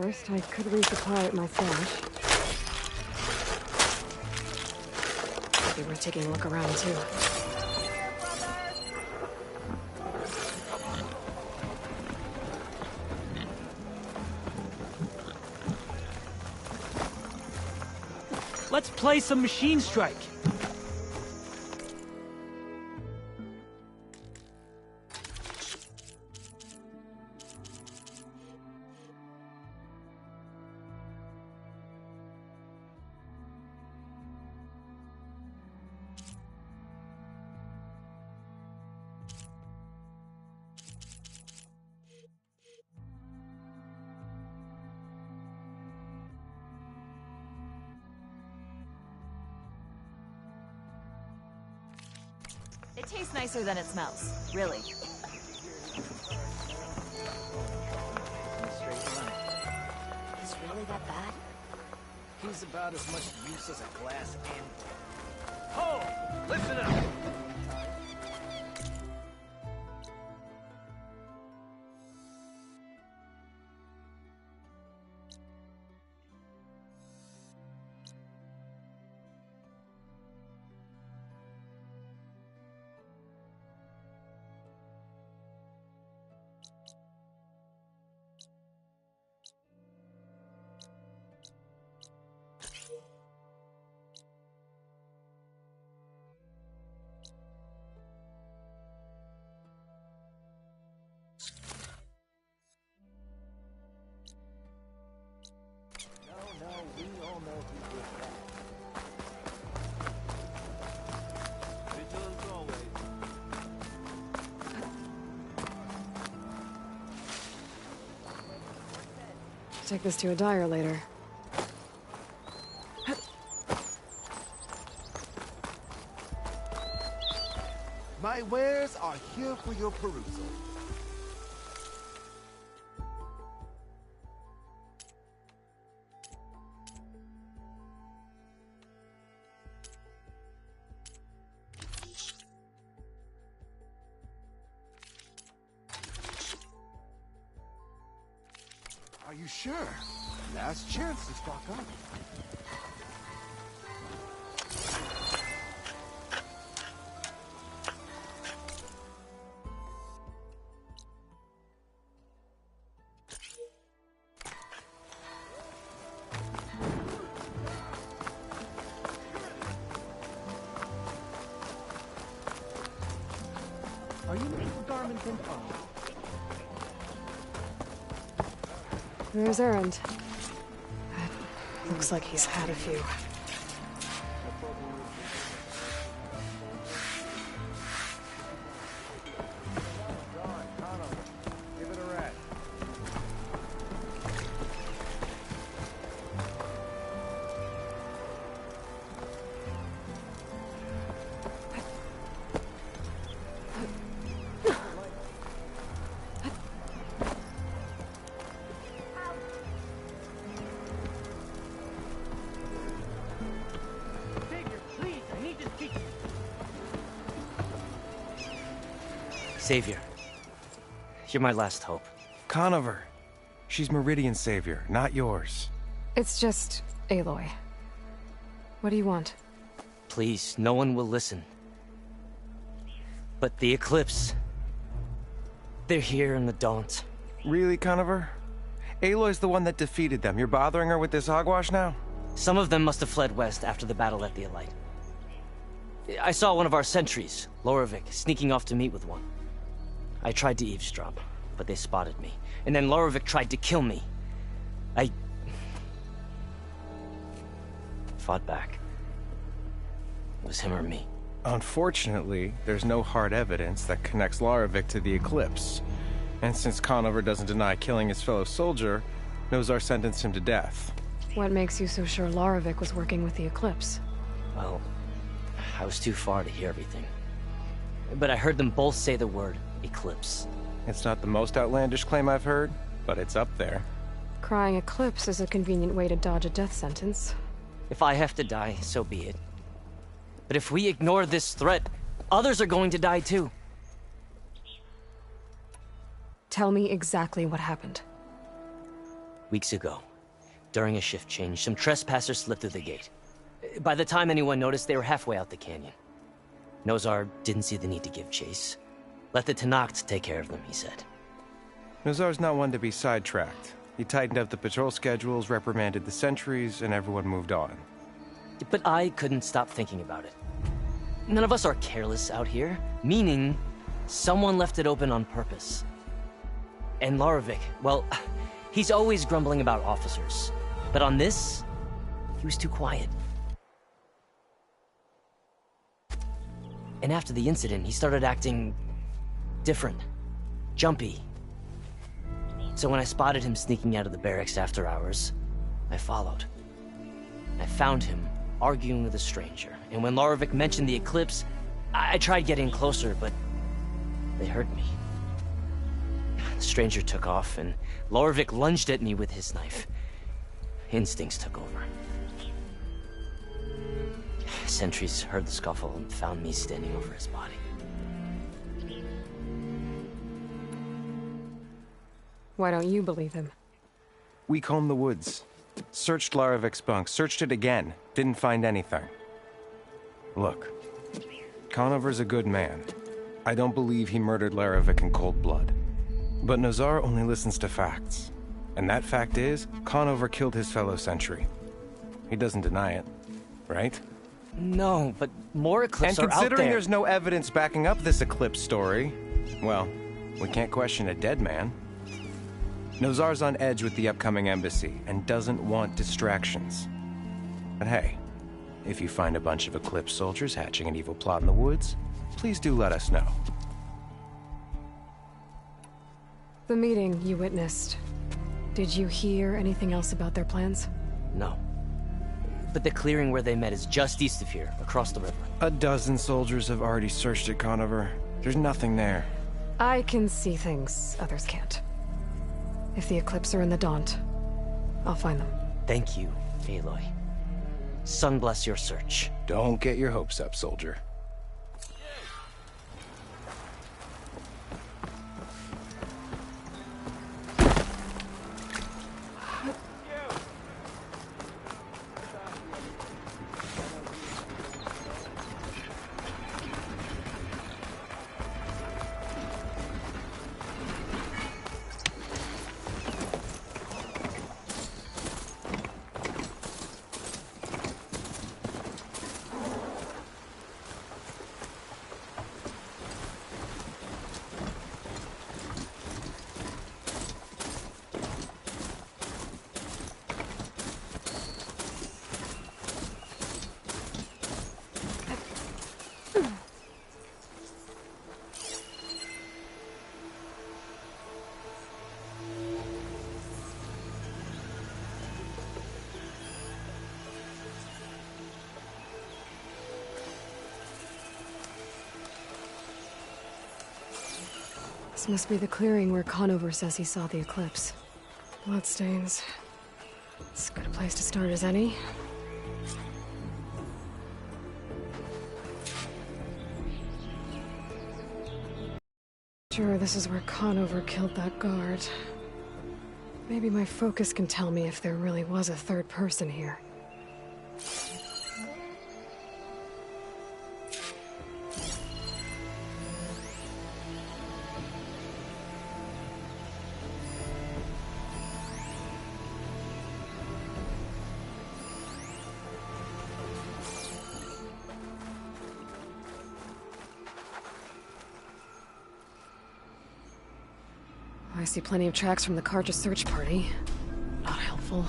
First, I could resupply at my stash. Maybe we're taking a look around, too. Let's play some Machine Strike. It tastes nicer than it smells, really. It's really that bad? He's about as much use as a glass anvil. Ho! Listen up! Take this to a dyer later. My wares are here for your perusal. Are you sure? Last chance to stock up. Are you making garments in fun? There's Errand. Looks like he's had a few. Give it a rest. Savior, you're my last hope. Conover. She's Meridian's savior, not yours. It's just Aloy. What do you want? Please, no one will listen. But the Eclipse... they're here in the Daunt. Really, Conover? Aloy's the one that defeated them. You're bothering her with this hogwash now? Some of them must have fled west after the battle at the Elite. I saw one of our sentries, Lorovic, sneaking off to meet with one. I tried to eavesdrop, but they spotted me. And then Lorovic tried to kill me. I... fought back. It was him or me. Unfortunately, there's no hard evidence that connects Lorovic to the Eclipse. And since Conover doesn't deny killing his fellow soldier, Nozar sentenced him to death. What makes you so sure Lorovic was working with the Eclipse? Well, I was too far to hear everything. But I heard them both say the word Eclipse. It's not the most outlandish claim I've heard, but it's up there. Crying Eclipse is a convenient way to dodge a death sentence. If I have to die, so be it. But if we ignore this threat, others are going to die too. Tell me exactly what happened. Weeks ago, during a shift change, some trespassers slipped through the gate. By the time anyone noticed, they were halfway out the canyon. Nozar didn't see the need to give chase. Let the Tenakth take care of them, he said. Nozar's not one to be sidetracked. He tightened up the patrol schedules, reprimanded the sentries, and everyone moved on. But I couldn't stop thinking about it. None of us are careless out here, meaning someone left it open on purpose. And Larovic, well, he's always grumbling about officers. But on this, he was too quiet. And after the incident, he started acting different, jumpy. So when I spotted him sneaking out of the barracks after hours, I followed. I found him arguing with a stranger, and when Larovic mentioned the eclipse, I tried getting closer, but they heard me. The stranger took off, and Larovic lunged at me with his knife. Instincts took over. Sentries heard the scuffle and found me standing over his body. Why don't you believe him? We combed the woods. Searched Larovic's bunk, searched it again. Didn't find anything. Look, Conover's a good man. I don't believe he murdered Larovic in cold blood. But Nozar only listens to facts. And that fact is, Conover killed his fellow sentry. He doesn't deny it, right? No, but more eclipses are And out there. considering there's no evidence backing up this eclipse story, well, we can't question a dead man. Nozar's on edge with the upcoming embassy and doesn't want distractions. But hey, if you find a bunch of Eclipse soldiers hatching an evil plot in the woods, please do let us know. The meeting you witnessed. Did you hear anything else about their plans? No. But the clearing where they met is just east of here, across the river. A dozen soldiers have already searched it, Conover. There's nothing there. I can see things others can't. If the Eclipse are in the Daunt, I'll find them. Thank you, Aloy. Sun bless your search. Don't get your hopes up, soldier. This must be the clearing where Conover says he saw the eclipse. Bloodstains. It's as good a place to start as any. Sure, this is where Conover killed that guard. Maybe my focus can tell me if there really was a third person here. I see plenty of tracks from the Karja search party. Not helpful.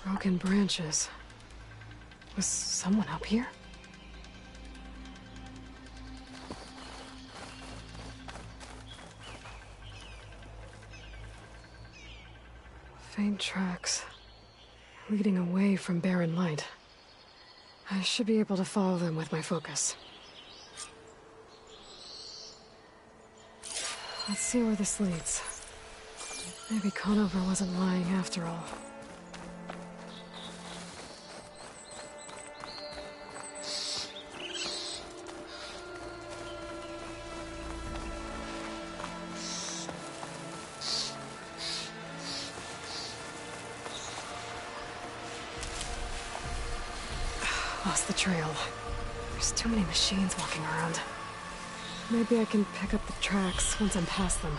Broken branches. Was someone up here? Faint tracks. Leading away from barren light. I should be able to follow them with my focus. Let's see where this leads. Maybe Conover wasn't lying after all. Lost the trail. There's too many machines walking around. Maybe I can pick up the tracks once I'm past them.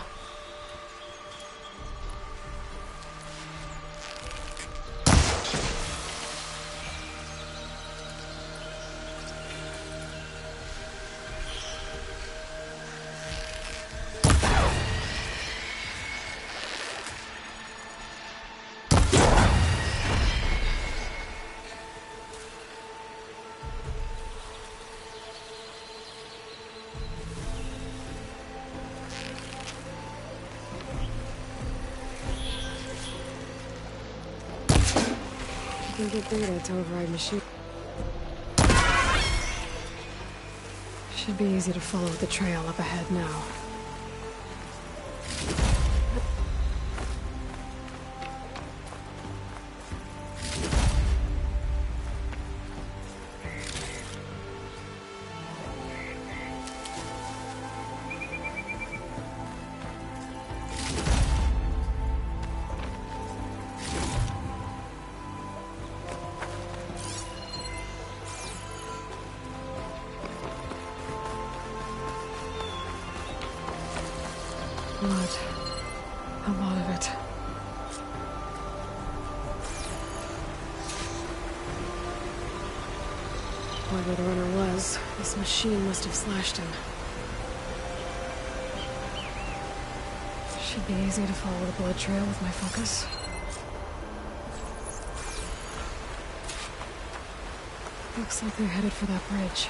Can get data to override machine. Should be easy to follow the trail up ahead now. Blood. A lot of it. Whoever the runner was, this machine must have slashed him. Should be easy to follow the blood trail with my focus. Looks like they're headed for that bridge.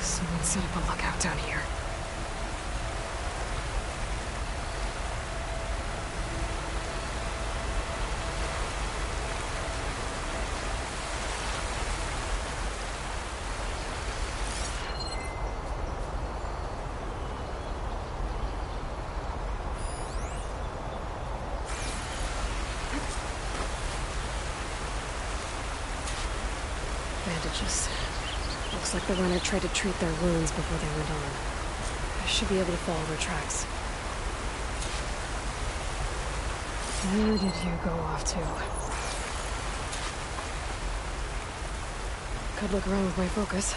Someone set up a lookout down here. Bandages. Looks like the runner tried to treat their wounds before they went on. I should be able to follow their tracks. Where did you go off to? Could look around with my focus.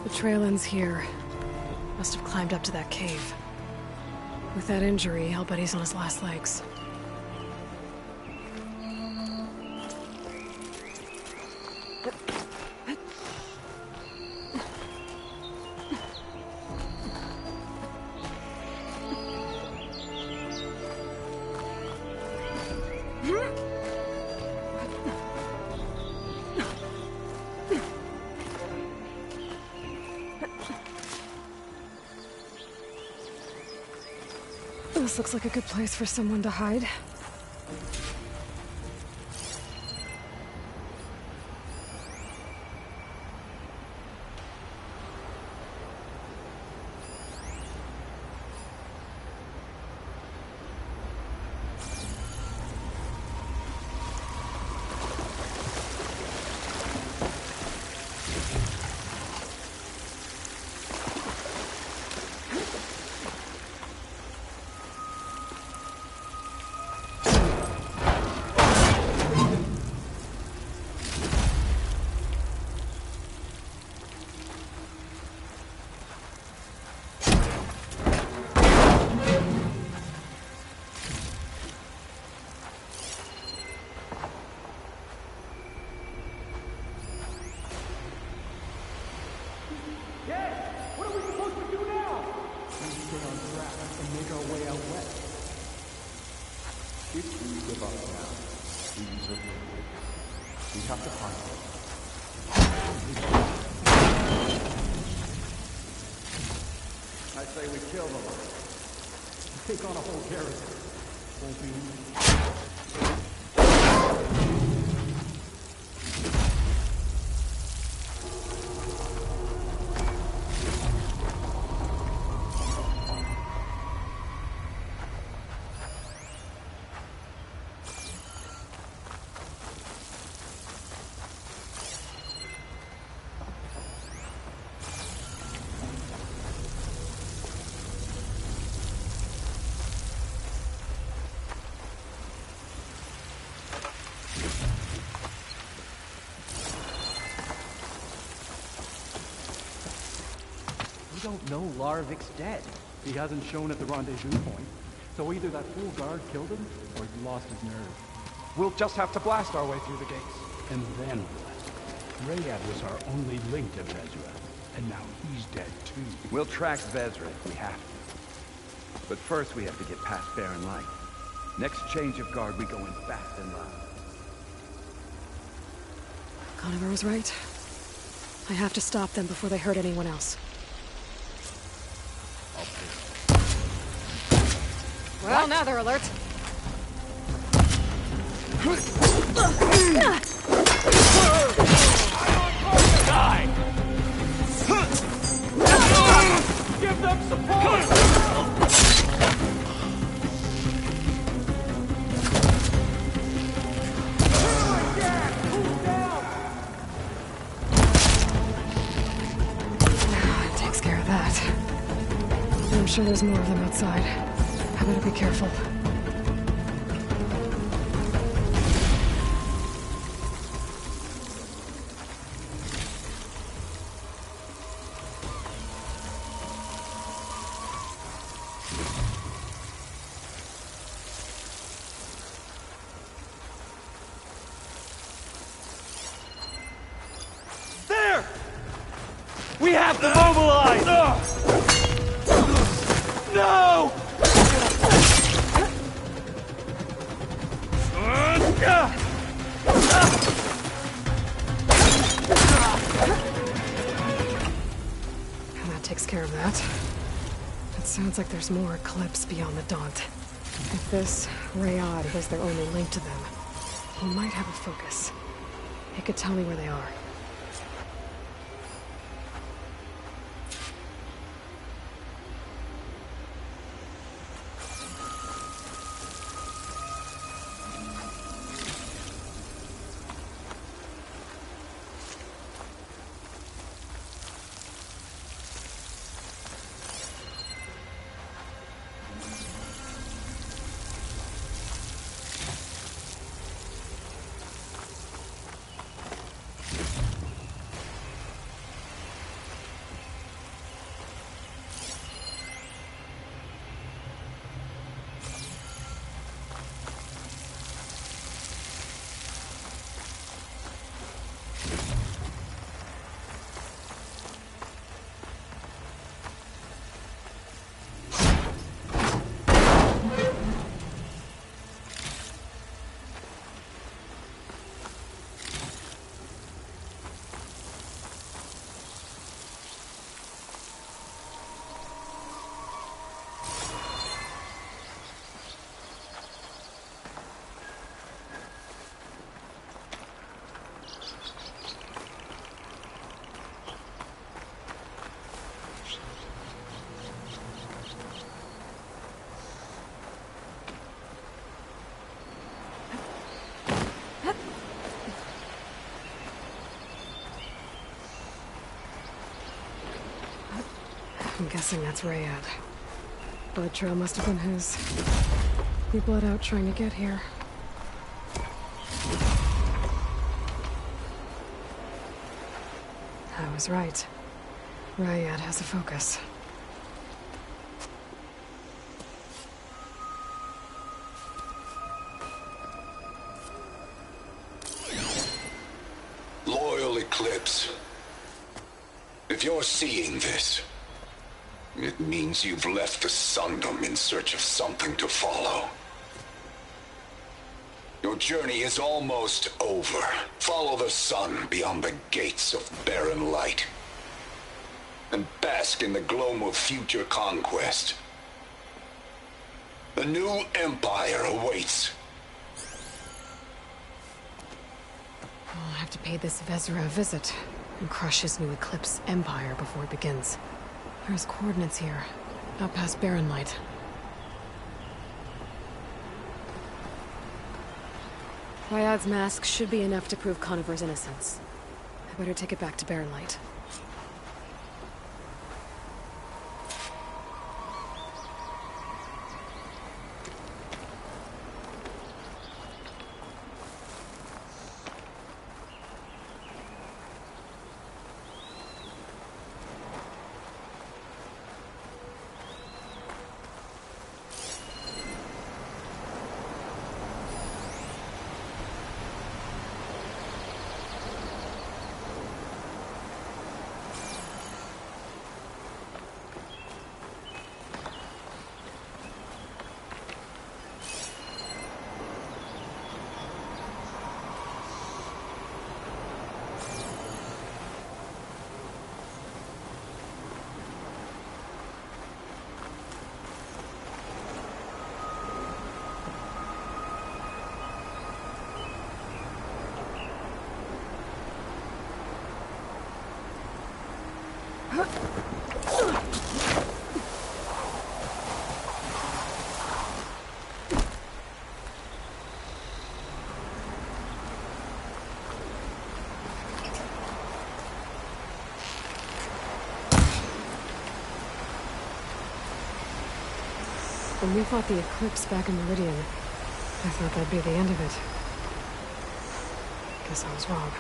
The trail ends here. Must have climbed up to that cave. With that injury, I'll bet he's on his last legs. This looks like a good place for someone to hide. fucked now. These are we have to find them. I say we kill them. Take on a whole garrison. Won't be easy. We don't know Larvik's dead. He hasn't shown at the rendezvous point, so either that fool guard killed him, or he lost his nerve. We'll just have to blast our way through the gates. And then what? Rayad was our only link to Vezra, and now he's dead too. We'll track Vezra if we have to. But first we have to get past Barren Light. Next change of guard, we go in fast and loud. Conover was right. I have to stop them before they hurt anyone else. Well, now they're alert. Die! Give them support! Takes care of that. I'm sure there's more of them outside. I better be careful. There! We have to mobilize! No! And that takes care of that. It sounds like there's more Eclipse beyond the Daunt. If this Rayad was their only link to them, he might have a focus. He could tell me where they are. I'm guessing that's Rayad. Blood trail must have been his. He bled out trying to get here. I was right. Rayad has a focus. Loyal Eclipse. If you're seeing this, it means you've left the Sundom in search of something to follow. Your journey is almost over. Follow the sun beyond the gates of barren light. And bask in the gloam of future conquest. A new empire awaits. I'll have to pay this Vezra a visit and crush his new Eclipse empire before it begins. There's coordinates here, out past Barren Light. Ryad's mask should be enough to prove Conover's innocence. I better take it back to Barren Light. When we fought the Eclipse back in Meridian, I thought that'd be the end of it. Guess I was wrong.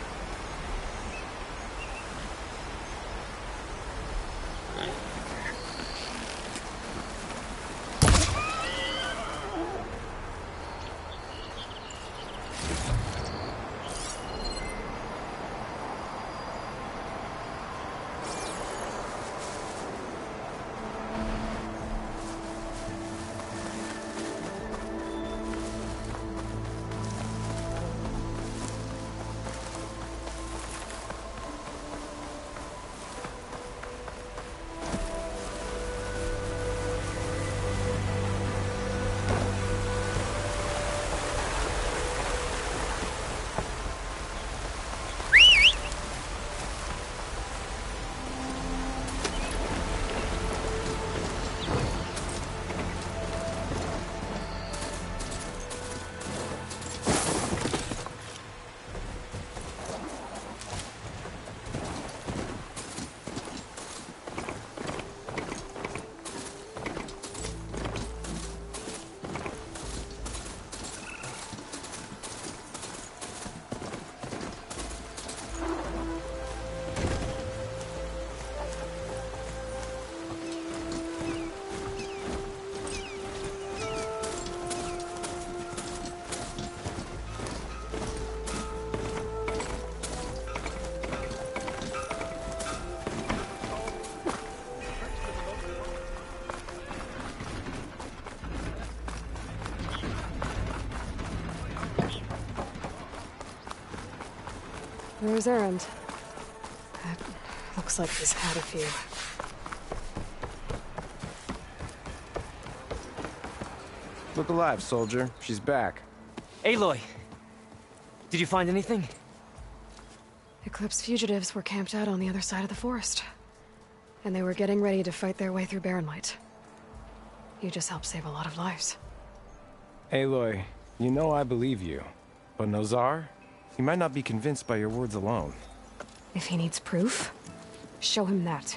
Where's Erend? That looks like he's had a few. Look alive, soldier. She's back. Aloy! Did you find anything? Eclipse fugitives were camped out on the other side of the forest. And they were getting ready to fight their way through Barren Light. You just helped save a lot of lives. Aloy, you know I believe you. But Nozar? He might not be convinced by your words alone. If he needs proof, show him that.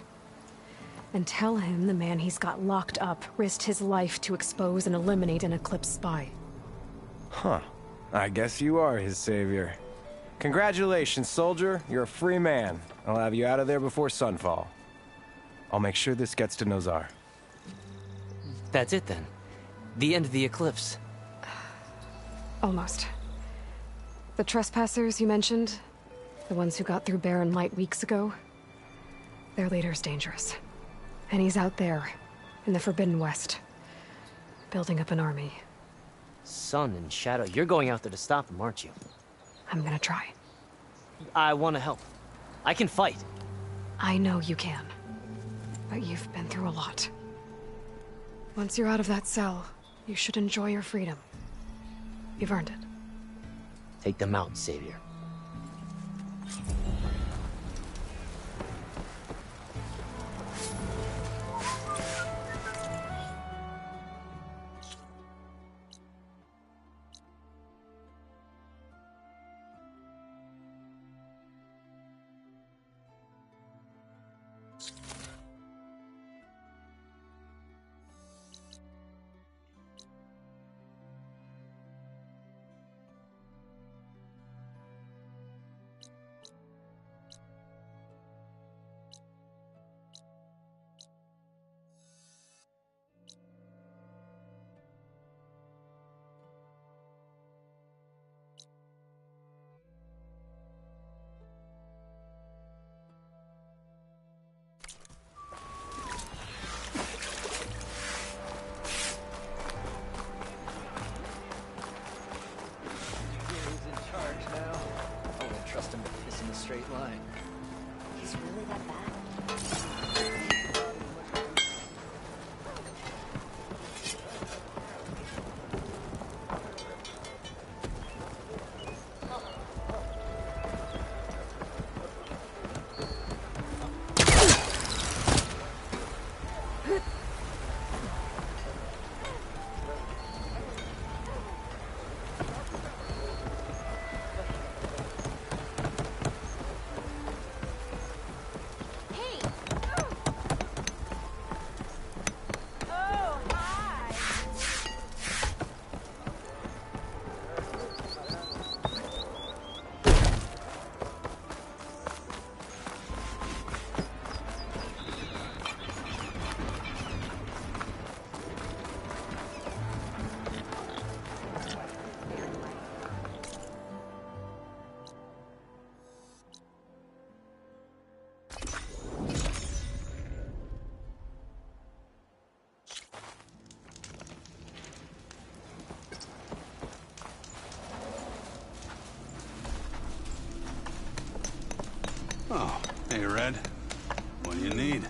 And tell him the man he's got locked up risked his life to expose and eliminate an Eclipse spy. Huh. I guess you are his savior. Congratulations, soldier. You're a free man. I'll have you out of there before sunfall. I'll make sure this gets to Nozar. That's it then. The end of the Eclipse. Almost. The trespassers you mentioned, the ones who got through Barren Light weeks ago, their leader's dangerous. And he's out there, in the Forbidden West, building up an army. Sun and Shadow, you're going out there to stop them, aren't you? I'm gonna try. I want to help. I can fight. I know you can. But you've been through a lot. Once you're out of that cell, you should enjoy your freedom. You've earned it. Take them out, Savior. Trust him to piss in a straight line. He's really that bad? Oh, hey, Red. What do you need?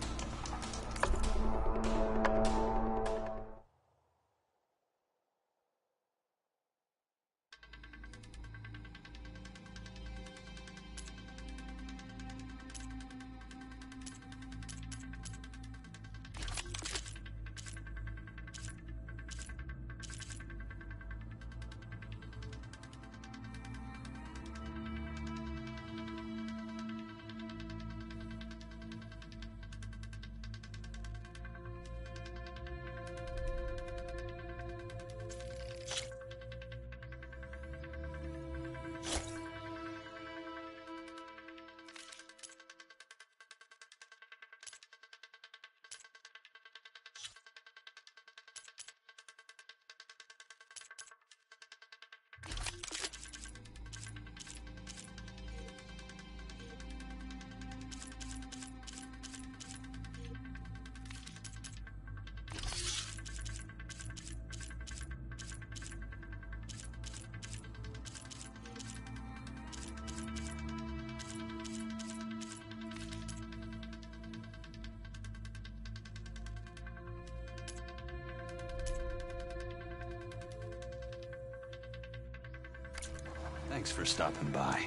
Thanks for stopping by.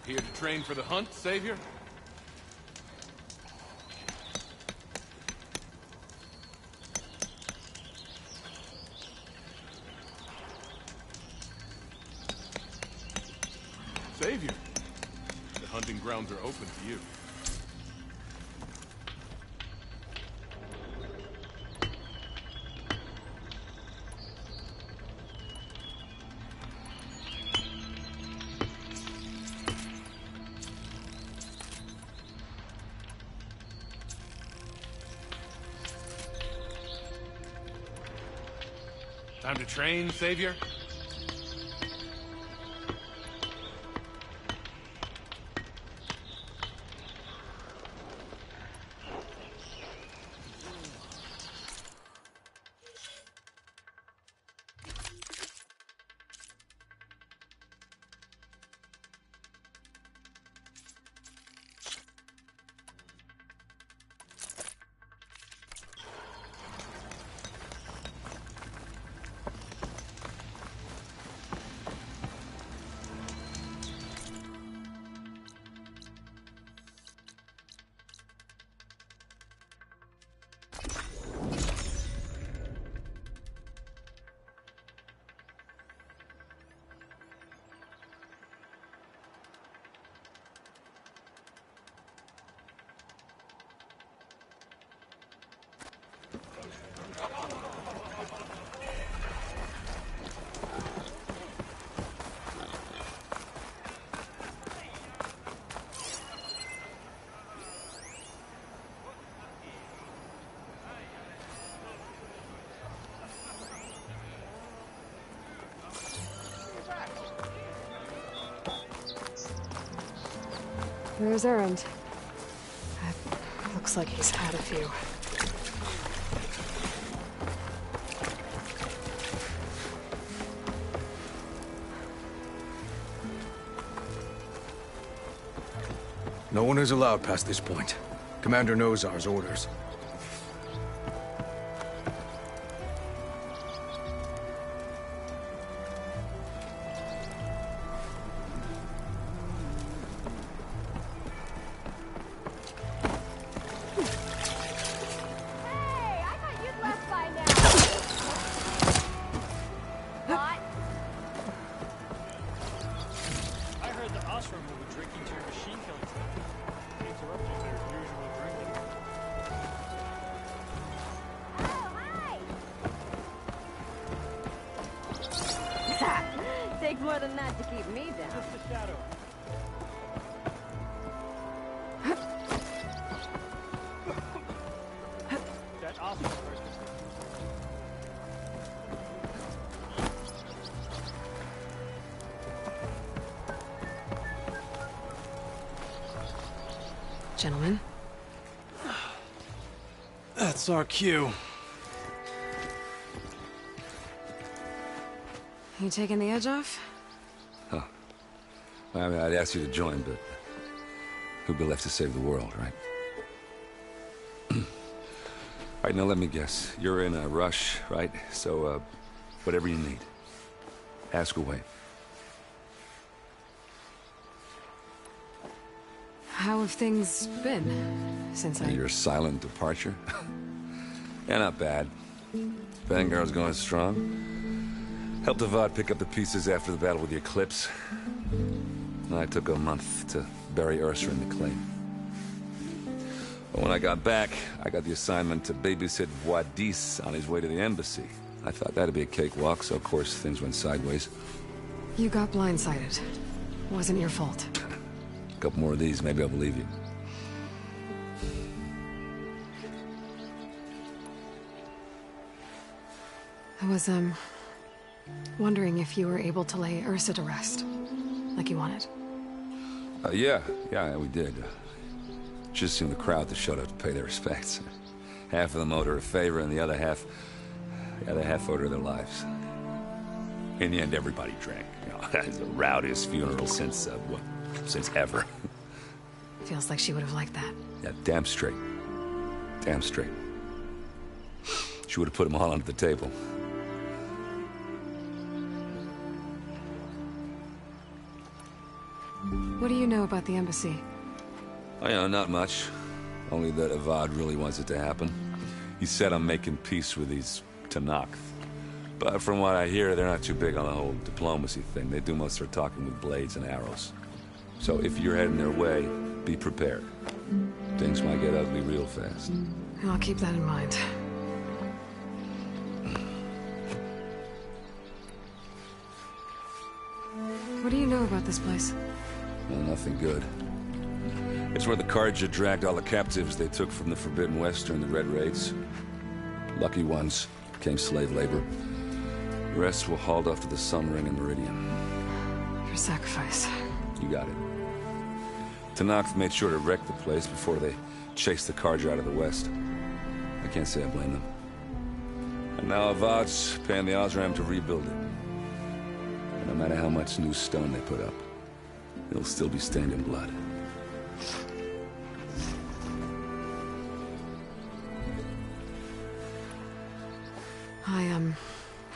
Here to train for the hunt, Savior? Savior, the hunting grounds are open to you. Time to train, Savior? There's Erend. Looks like he's had a few. No one is allowed past this point. Commander Nozar's orders. Takes more than that to keep me down. Just a shadow. That awesome person. Gentlemen. That's our cue. You taking the edge off? Huh. I mean, I'd ask you to join, but who'd be left to save the world, right? All right, now let me guess. You're in a rush, right? So, whatever you need. Ask away. How have things been since Your silent departure? Yeah, not bad. Vanguard's going strong. Helped Avad pick up the pieces after the battle with the Eclipse. I took a month to bury Ursa in the clay. But when I got back, I got the assignment to babysit Wadis on his way to the embassy. I thought that'd be a cakewalk, so of course things went sideways. You got blindsided. Wasn't your fault. A couple more of these, maybe I'll believe you. I was, wondering if you were able to lay Ursa to rest, like you wanted. Yeah, we did. Just seemed the crowd that showed up to pay their respects. Half of them owed her a favor, and the other half owed her their lives. In the end, everybody drank. You know, it's the rowdiest funeral since ever. Feels like she would have liked that. Yeah, damn straight. Damn straight. She would have put them all under the table. What do you know about the embassy? Oh, you know, not much. Only that Avad really wants it to happen. He said I'm making peace with these Tanakh. But from what I hear, they're not too big on the whole diplomacy thing. They do most of their talking with blades and arrows. So if you're heading their way, be prepared. Things might get ugly real fast. I'll keep that in mind. What do you know about this place? Well, nothing good. It's where the Carja dragged all the captives they took from the Forbidden West during the Red Raids. Lucky ones became slave labor. The rest were hauled off to the Sun Ring and Meridian. For sacrifice. You got it. Tanakh made sure to wreck the place before they chased the Carja out of the West. I can't say I blame them. And now Avad's paying the Osram to rebuild it. And no matter how much new stone they put up, it'll still be stained in blood.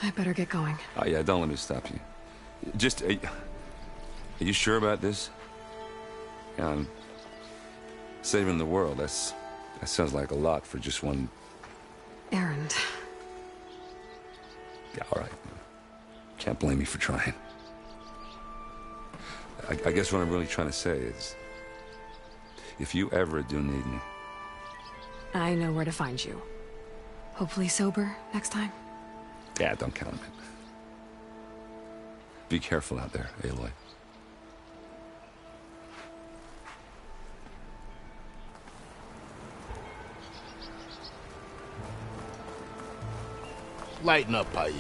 I better get going. Oh yeah, don't let me stop you. Just, are you sure about this? Yeah, saving the world, that sounds like a lot for just one... Erend. Yeah, all right. Can't blame me for trying. I guess what I'm really trying to say is, if you ever do need me... I know where to find you. Hopefully sober next time. Yeah, don't count on it. Be careful out there, Aloy. Lighten up, Paiv.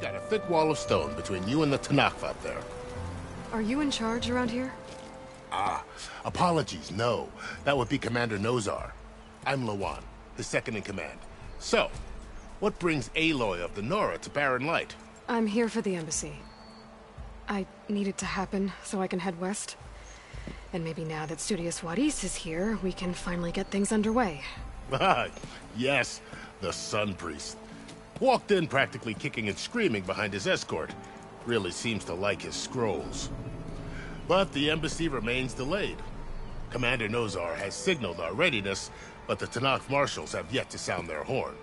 Got a thick wall of stone between you and the Tanakh up there. Are you in charge around here? Ah, apologies, no. That would be Commander Nozar. I'm Lawan, his second in command. So, what brings Aloy of the Nora to Barren Light? I'm here for the embassy. I need it to happen so I can head west. And maybe now that Studious Wadis is here, we can finally get things underway. Yes, the Sun Priest. Walked in practically kicking and screaming behind his escort. Really seems to like his scrolls. But the embassy remains delayed. Commander Nozar has signaled our readiness, but the Tanakh marshals have yet to sound their horn.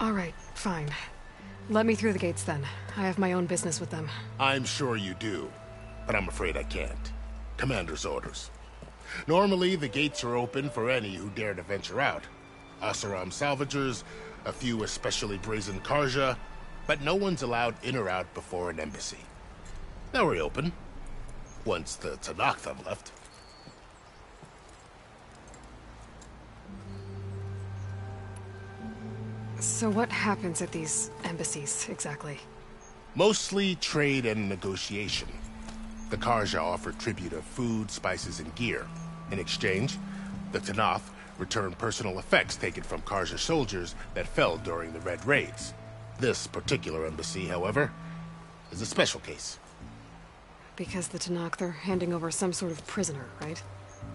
All right, fine. Let me through the gates then. I have my own business with them. I'm sure you do, but I'm afraid I can't. Commander's orders. Normally, the gates are open for any who dare to venture out. Asaram salvagers, a few especially brazen Karja, but no one's allowed in or out before an embassy. They'll reopen, once the Tanakh have left. So what happens at these embassies, exactly? Mostly trade and negotiation. The Karja offer tribute of food, spices, and gear. In exchange, the Tanakh return personal effects taken from Karja soldiers that fell during the Red Raids. This particular embassy, however, is a special case. Because the Tanakh, they're handing over some sort of prisoner, right?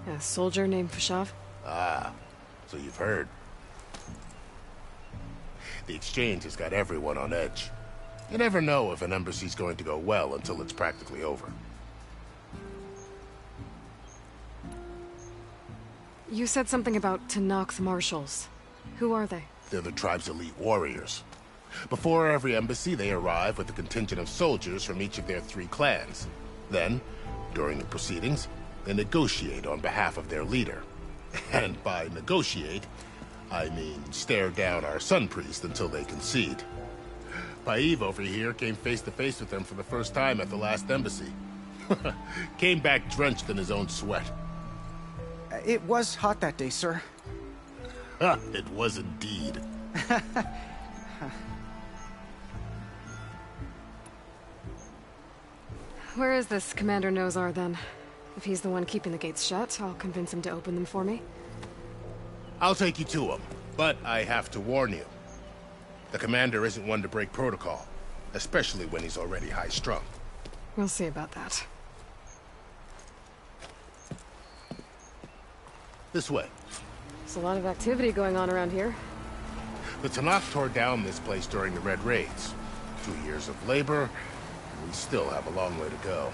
A soldier named Fashav? Ah, so you've heard. The exchange has got everyone on edge. You never know if an embassy's going to go well until it's practically over. You said something about Tanakh marshals. Who are they? They're the tribe's elite warriors. Before every embassy, they arrive with a contingent of soldiers from each of their 3 clans. Then, during the proceedings, they negotiate on behalf of their leader. And by negotiate, I mean stare down our Sun Priest until they concede. Paiv over here came face to face with them for the first time at the last embassy. Came back drenched in his own sweat. It was hot that day, sir. It was indeed. Where is this Commander Nozar, then? If he's the one keeping the gates shut, I'll convince him to open them for me. I'll take you to him, but I have to warn you. The commander isn't one to break protocol, especially when he's already high-strung. We'll see about that. This way. There's a lot of activity going on around here. The Tanakh tore down this place during the Red Raids. 2 years of labor, and we still have a long way to go.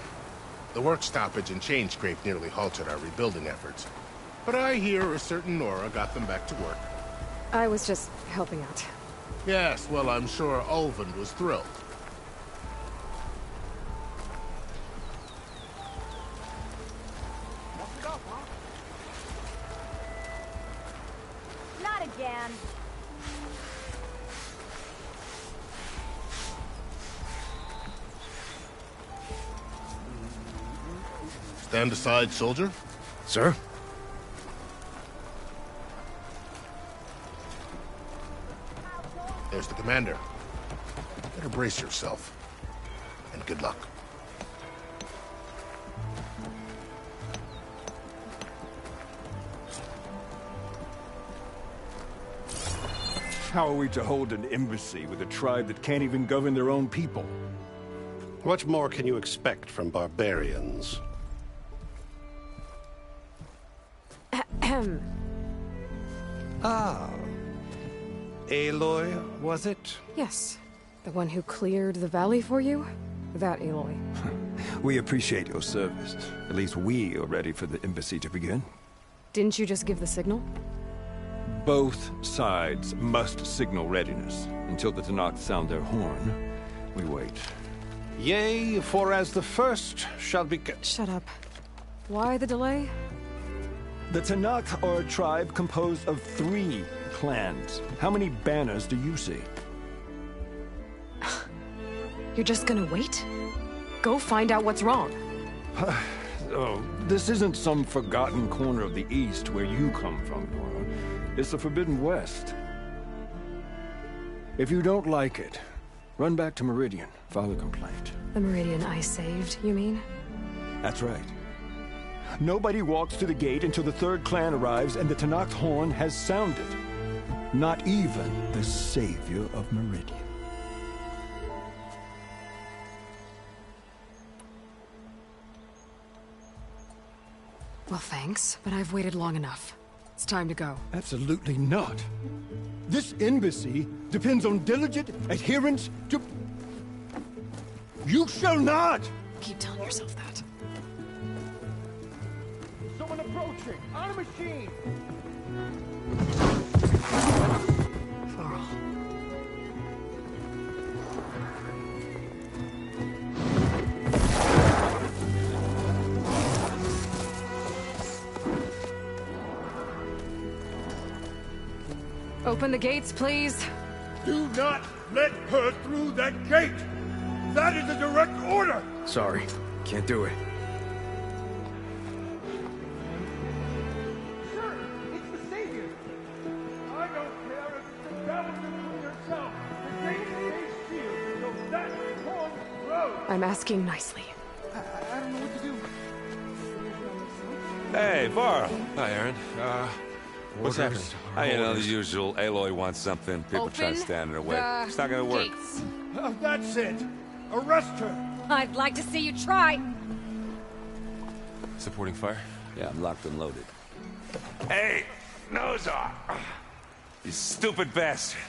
The work stoppage and chain scrape nearly halted our rebuilding efforts. But I hear a certain Nora got them back to work. I was just helping out. Yes, well, I'm sure Ulvund was thrilled. Not again. Stand aside, soldier. Sir? There's the commander. Better brace yourself. And good luck. How are we to hold an embassy with a tribe that can't even govern their own people? What more can you expect from barbarians? Ah. Aloy, was it? Yes. The one who cleared the valley for you? That Aloy. We appreciate your service. At least we are ready for the embassy to begin. Didn't you just give the signal? Both sides must signal readiness. Until the Tanakh sound their horn, we wait. Yea, for as the first shall be... Shut up. Why the delay? The Tanakh are a tribe composed of 3 clans. How many banners do you see? You're just gonna wait? Go find out what's wrong. Oh, this isn't some forgotten corner of the East where you come from, Nora. It's the Forbidden West. If you don't like it, run back to Meridian, file a complaint. The Meridian I saved, you mean? That's right. Nobody walks to the gate until the third clan arrives and the Tenakth horn has sounded. Not even the savior of Meridian. Well, thanks, but I've waited long enough. It's time to go. Absolutely not. This embassy depends on diligent adherence to... You shall not! Keep telling yourself that. Someone approaching! On a machine! Varl. Open the gates, please. Do not let her through that gate! That is a direct order! Sorry, can't do it. Sir, it's the Savior! I don't care if it's the devil between yourself. The gate stays sealed, so that horn blows! I'm asking nicely. I don't know what to do. Hey, Varl. Hi, Aaron. What's happening? You know, the usual. Aloy wants something. People try to stand in her way. It's not gonna work. That's it! Arrest her! I'd like to see you try. Supporting fire? Yeah, I'm locked and loaded. Hey, Nozar! You stupid bastard.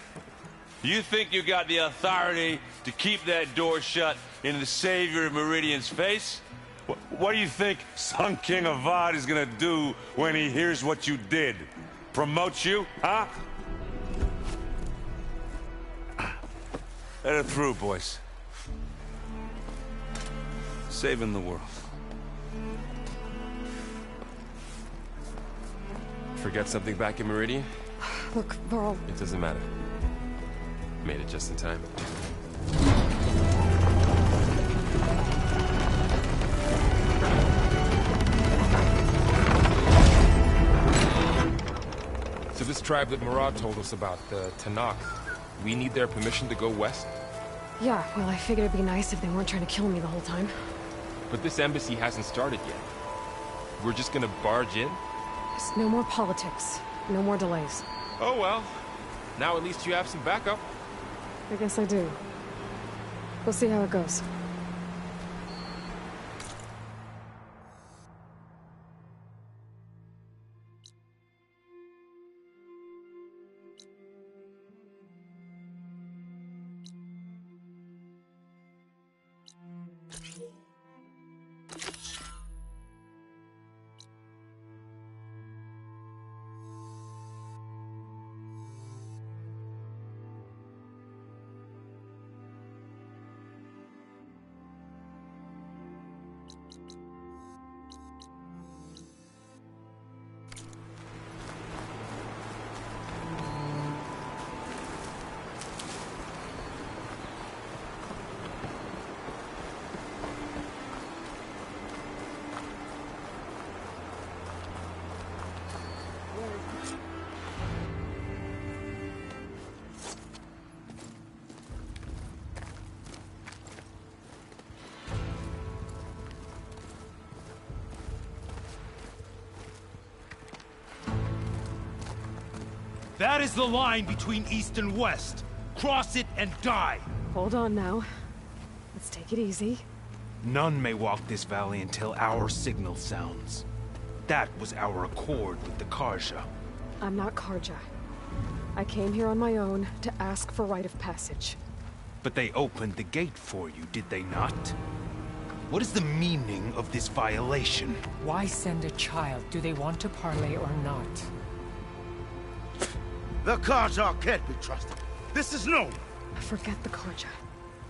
You think you got the authority to keep that door shut in the savior of Meridian's face? What do you think Sun King Avad is gonna do when he hears what you did? Promote you, huh? Let her through, boys. Saving the world. Forget something back in Meridian? Look, Varl. It doesn't matter. Made it just in time. So this tribe that Murad told us about, the Tenakth, we need their permission to go west? Yeah, well, I figured it'd be nice if they weren't trying to kill me the whole time. But this embassy hasn't started yet. We're just gonna barge in? Just no more politics. No more delays. Oh well. Now at least you have some backup. I guess I do. We'll see how it goes. That is the line between East and West. Cross it and die. Hold on now. Let's take it easy. None may walk this valley until our signal sounds. That was our accord with the Karja. I'm not Karja. I came here on my own to ask for rite of passage. But they opened the gate for you, did they not? What is the meaning of this violation? Why send a child? Do they want to parley or not? The Karja can't be trusted. This is known. Forget the Karja.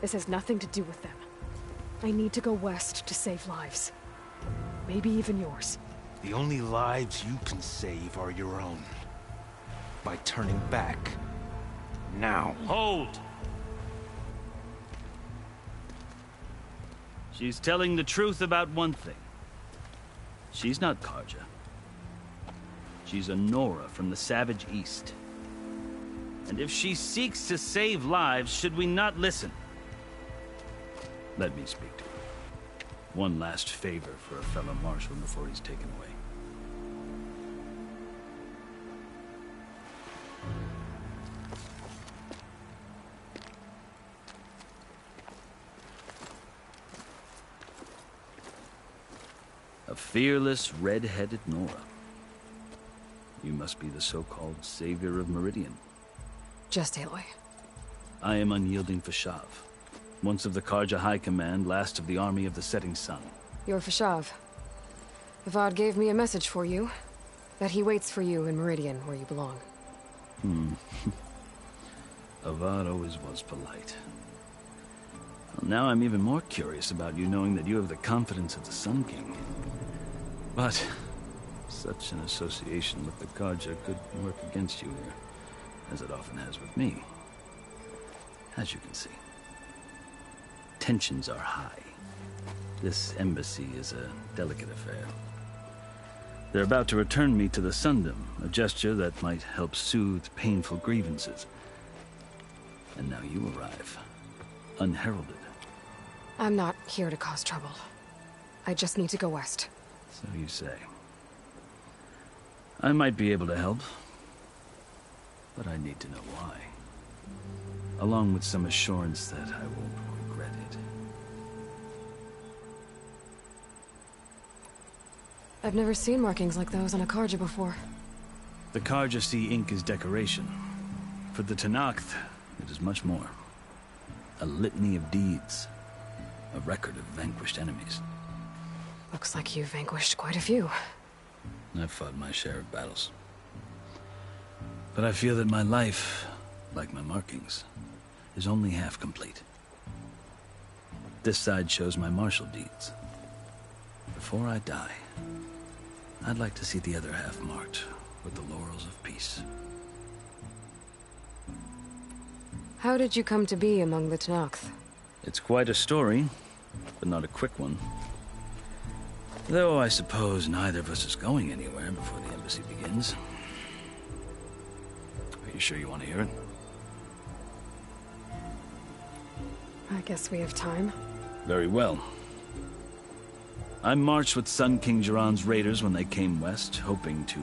This has nothing to do with them. I need to go west to save lives. Maybe even yours. The only lives you can save are your own. By turning back. Now. Hold! She's telling the truth about one thing. She's not Karja. She's a Nora from the Savage East. And if she seeks to save lives, should we not listen? Let me speak to her. One last favor for a fellow marshal before he's taken away. A fearless, red-headed Nora. You must be the so-called savior of Meridian. Just Aloy. I am unyielding Fashav. Once of the Karja High Command, last of the army of the setting sun. You're Fashav. Avad gave me a message for you. That he waits for you in Meridian, where you belong. Avad always was polite. Well, now I'm even more curious about you knowing that you have the confidence of the Sun King. But such an association with the Karja could work against you here, as it often has with me. As you can see, tensions are high. This embassy is a delicate affair. They're about to return me to the Sundom, a gesture that might help soothe painful grievances. And now you arrive, unheralded. I'm not here to cause trouble. I just need to go west. So you say. I might be able to help, but I need to know why. Along with some assurance that I won't regret it. I've never seen markings like those on a Karja before. The Karja see ink as decoration. For the Tenakth, it is much more. A litany of deeds. A record of vanquished enemies. Looks like you've vanquished quite a few. I've fought my share of battles. But I feel that my life, like my markings, is only half complete. This side shows my martial deeds. Before I die, I'd like to see the other half marked with the laurels of peace. How did you come to be among the Tenakth? It's quite a story, but not a quick one. Though I suppose neither of us is going anywhere before the embassy begins. Are you sure you want to hear it? I guess we have time. Very well. I marched with Sun King Jiran's raiders when they came west, hoping to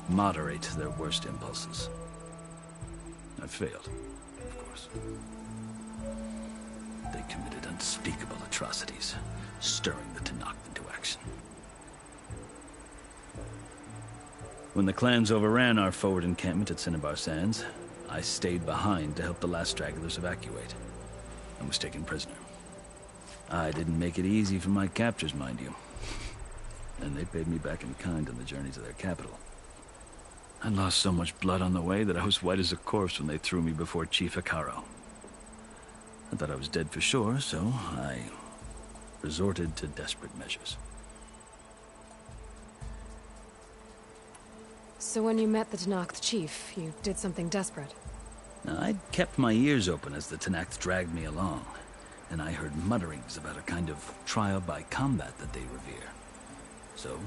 moderate their worst impulses. I failed, of course. They committed unspeakable atrocities, stirring the Tenakth into action. When the clans overran our forward encampment at Cinnabar Sands, I stayed behind to help the last stragglers evacuate, and was taken prisoner. I didn't make it easy for my captors, mind you. And they paid me back in kind on the journey to their capital. I lost so much blood on the way that I was white as a corpse when they threw me before Chief Hikaro. I thought I was dead for sure, so I resorted to desperate measures. So when you met the Tenakth chief, you did something desperate? I'd kept my ears open as the Tenakth dragged me along, and I heard mutterings about a kind of trial by combat that they revere. So,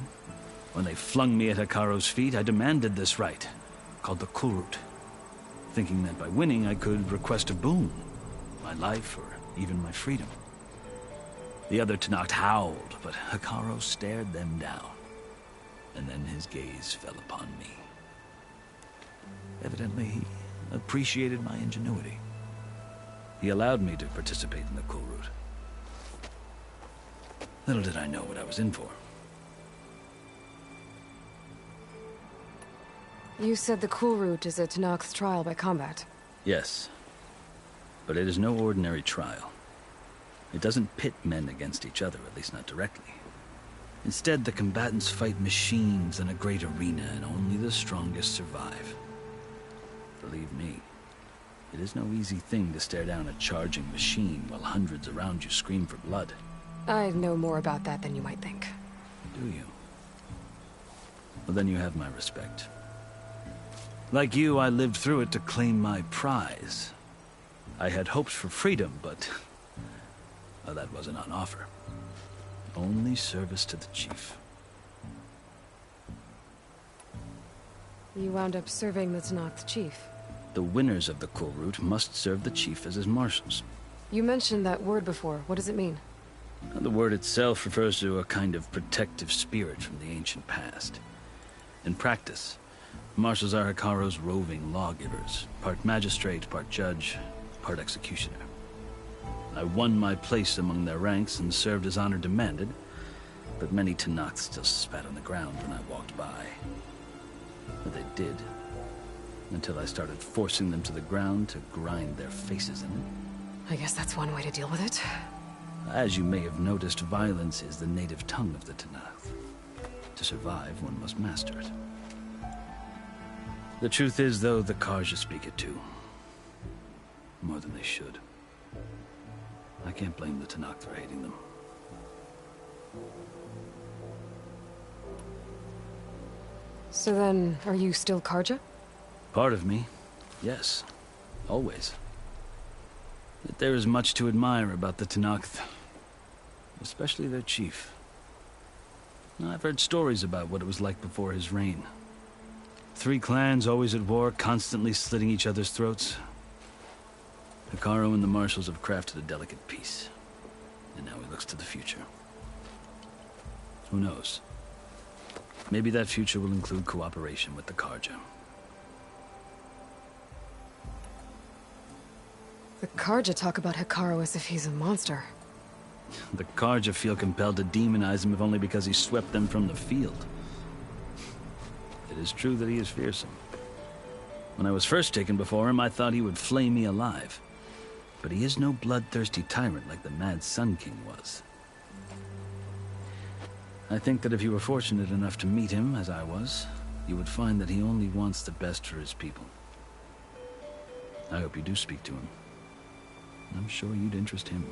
when they flung me at Hikaro's feet, I demanded this right, called the Kulrut, thinking that by winning I could request a boon, my life or even my freedom. The other Tenakth howled, but Hikaro stared them down, and then his gaze fell upon me. Evidently, he appreciated my ingenuity. He allowed me to participate in the Kulrut. Little did I know what I was in for. You said the Kulrut is a Tenakth trial by combat. Yes, but it is no ordinary trial. It doesn't pit men against each other, at least not directly. Instead, the combatants fight machines in a great arena, and only the strongest survive. Believe me, it is no easy thing to stare down a charging machine while hundreds around you scream for blood. I know more about that than you might think. Do you? Well, then you have my respect. Like you, I lived through it to claim my prize. I had hoped for freedom, but well, that wasn't on offer. Only service to the chief. You wound up serving the Tenakth chief. The winners of the Cool Route must serve the chief as his marshals. You mentioned that word before. What does it mean? The word itself refers to a kind of protective spirit from the ancient past. In practice, marshals are Hikaru's roving lawgivers, part magistrate, part judge, part executioner. I won my place among their ranks and served as honor demanded, but many Tenakths still spat on the ground when I walked by. But they did, until I started forcing them to the ground to grind their faces in it. I guess that's one way to deal with it. As you may have noticed, violence is the native tongue of the Tenakth. To survive, one must master it. The truth is, though, the Karja speak it too. More than they should. I can't blame the Tenakth for hating them. So then, are you still Karja? Part of me, yes. Always. Yet there is much to admire about the Tenakth. Especially their chief. I've heard stories about what it was like before his reign. 3 clans always at war, constantly slitting each other's throats. Hikaru and the marshals have crafted a delicate peace. And now he looks to the future. Who knows? Maybe that future will include cooperation with the Karja. The Karja talk about Hikaru as if he's a monster. The Karja feel compelled to demonize him if only because he swept them from the field. It is true that he is fearsome. When I was first taken before him, I thought he would flay me alive. But he is no bloodthirsty tyrant like the Mad Sun King was. I think that if you were fortunate enough to meet him, as I was, you would find that he only wants the best for his people. I hope you do speak to him. I'm sure you'd interest him.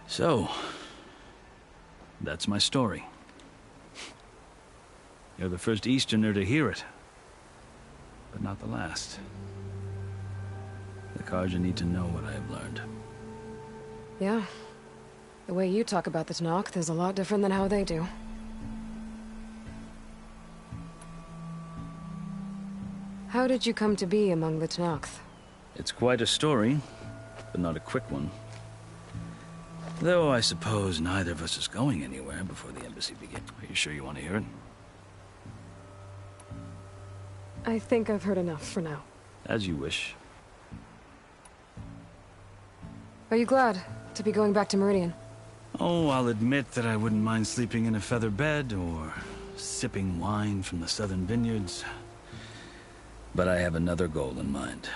So, that's my story. You're the first Easterner to hear it, but not the last. The Karja need to know what I have learned. Yeah. The way you talk about the Tenakth is a lot different than how they do. How did you come to be among the Tenakth? It's quite a story, but not a quick one. Though I suppose neither of us is going anywhere before the embassy begins. Are you sure you want to hear it? I think I've heard enough for now. As you wish. Are you glad to be going back to Meridian? Oh, I'll admit that I wouldn't mind sleeping in a feather bed or sipping wine from the southern vineyards. But I have another goal in mind.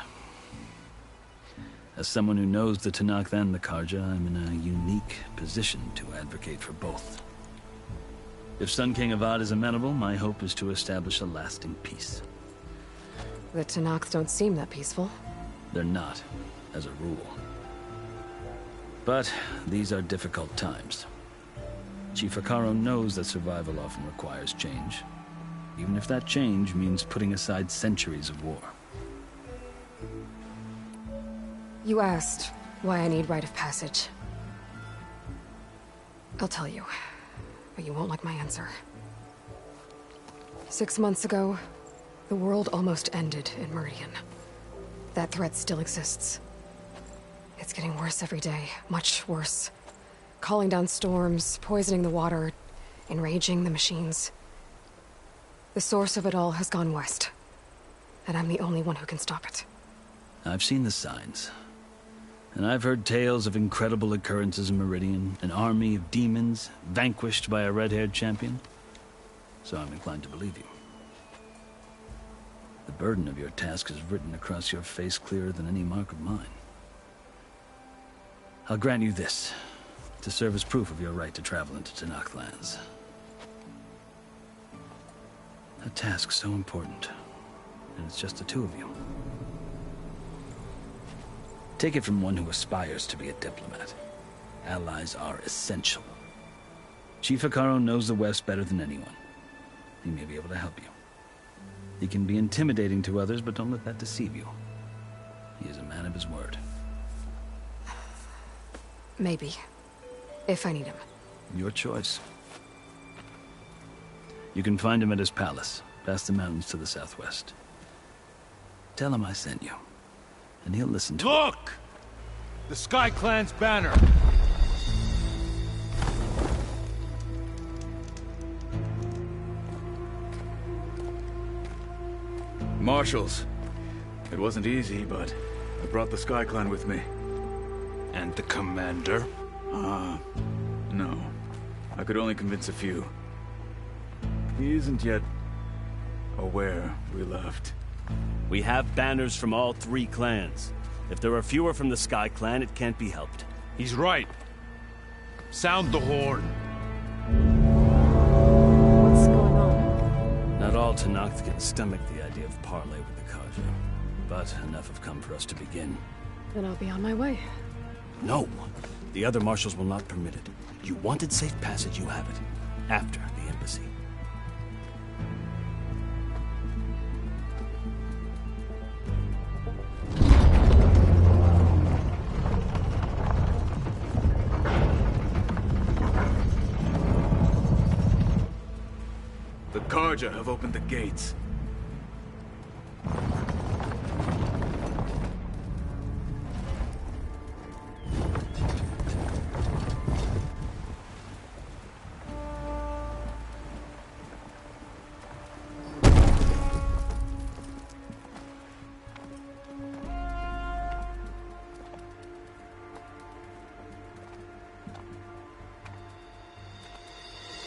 As someone who knows the Tenakth and the Karja, I'm in a unique position to advocate for both. If Sun King Avad is amenable, my hope is to establish a lasting peace. The Tenakth don't seem that peaceful. They're not, as a rule. But these are difficult times. Chief Hikaru knows that survival often requires change, even if that change means putting aside centuries of war. You asked why I need rite of passage. I'll tell you, but you won't like my answer. 6 months ago, the world almost ended in Meridian. That threat still exists. It's getting worse every day, much worse. Calling down storms, poisoning the water, enraging the machines. The source of it all has gone west, and I'm the only one who can stop it. I've seen the signs. And I've heard tales of incredible occurrences in Meridian, an army of demons vanquished by a red-haired champion. So I'm inclined to believe you. The burden of your task is written across your face clearer than any mark of mine. I'll grant you this, to serve as proof of your right to travel into Tenakth lands. A task so important, and it's just the two of you. Take it from one who aspires to be a diplomat. Allies are essential. Chief Hikaru knows the West better than anyone. He may be able to help you. He can be intimidating to others, but don't let that deceive you. He is a man of his word. Maybe. If I need him. Your choice. You can find him at his palace, past the mountains to the southwest. Tell him I sent you, and he'll listen to Look! The Sky Clan's banner! Marshals. It wasn't easy, but I brought the Sky Clan with me. And the commander? No. I could only convince a few. He isn't yet aware we left. We have banners from all 3 clans. If there are fewer from the Sky Clan, it can't be helped. He's right. Sound the horn. What's going on? Not all Tenakth can stomach the idea of parley with the Carja, but enough have come for us to begin. Then I'll be on my way. No! The other marshals will not permit it. You wanted safe passage, you have it. After the embassy. The Carja have opened the gates.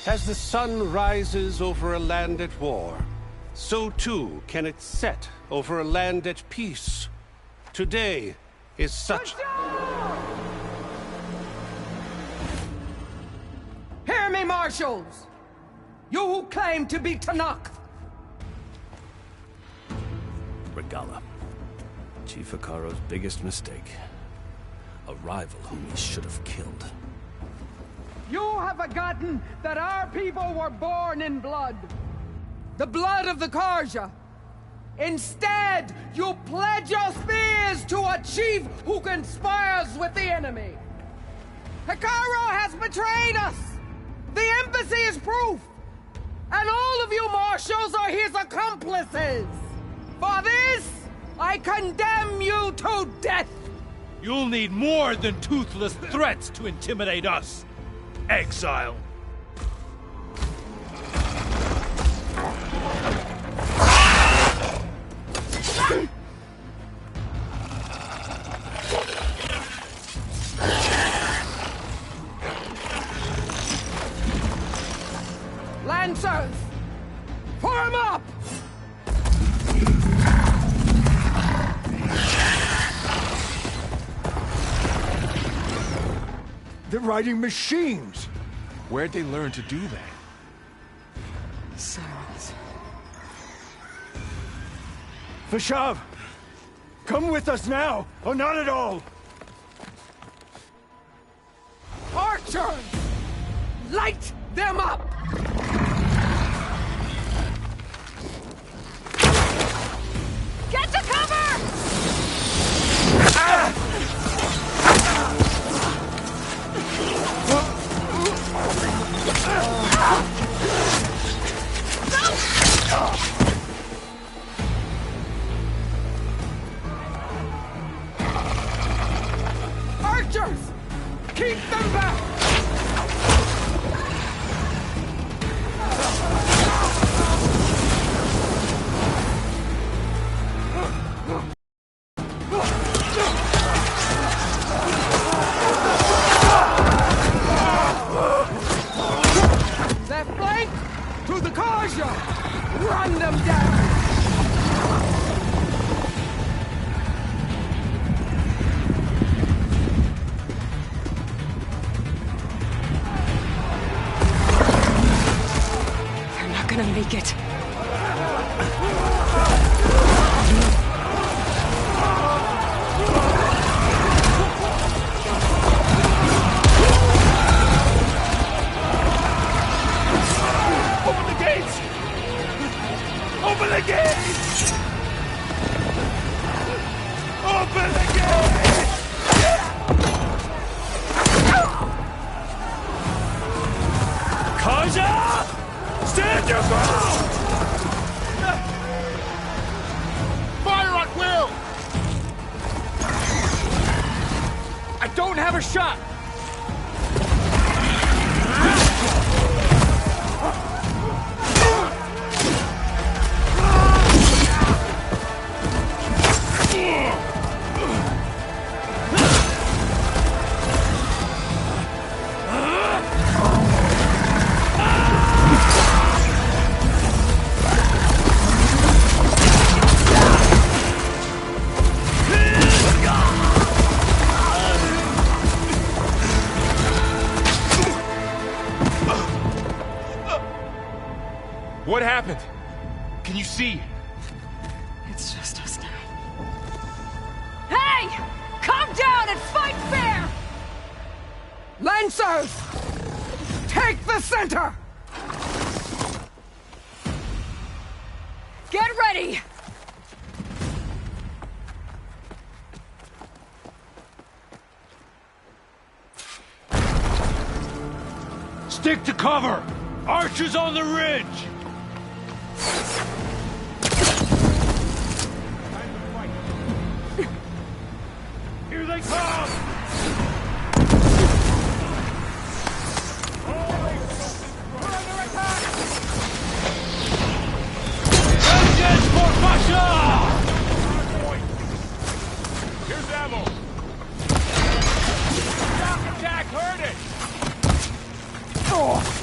As the sun rises over a land at war, so too can it set over a land at peace. Today is such... Hear me, marshals! You who claim to be Tenakth! Regala. Chief Hikaro's biggest mistake. A rival whom he should have killed. You have forgotten that our people were born in blood. The blood of the Carja. Instead, you pledge your spears to a chief who conspires with the enemy. Hikaro has betrayed us! The embassy is proof! And all of you marshals are his accomplices! For this, I condemn you to death! You'll need more than toothless threats to intimidate us! Exile! Lancers! Form up! They're riding machines! Where'd they learn to do that? Silence. Vashav! Come with us now, or not at all! Archers! Light them up! Get to cover! Archers! Keep them back! Left flank! To the Carja! Run them down! They're not gonna make it. Open the gates! Open the gates! Open the gates! Carja! Stand your ground! don't have a shot! What happened? Can you see? It's just us now. Hey! Calm down and fight fair! Lancers! Take the center! Get ready! Stick to cover! Archers on the ridge! Here they come! Vengeance for Pasha! Here's ammo! Shock attack, heard it! Oh!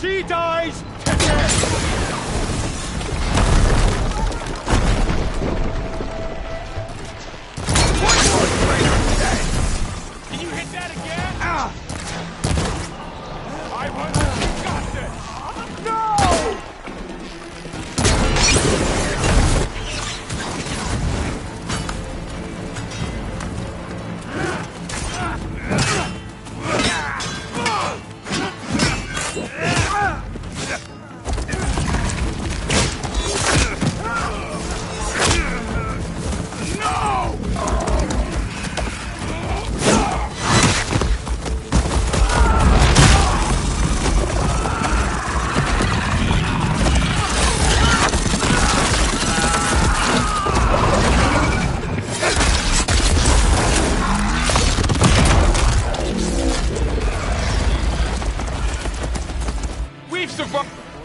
She dies! Can you hit that again? Ah! I want you got this! No!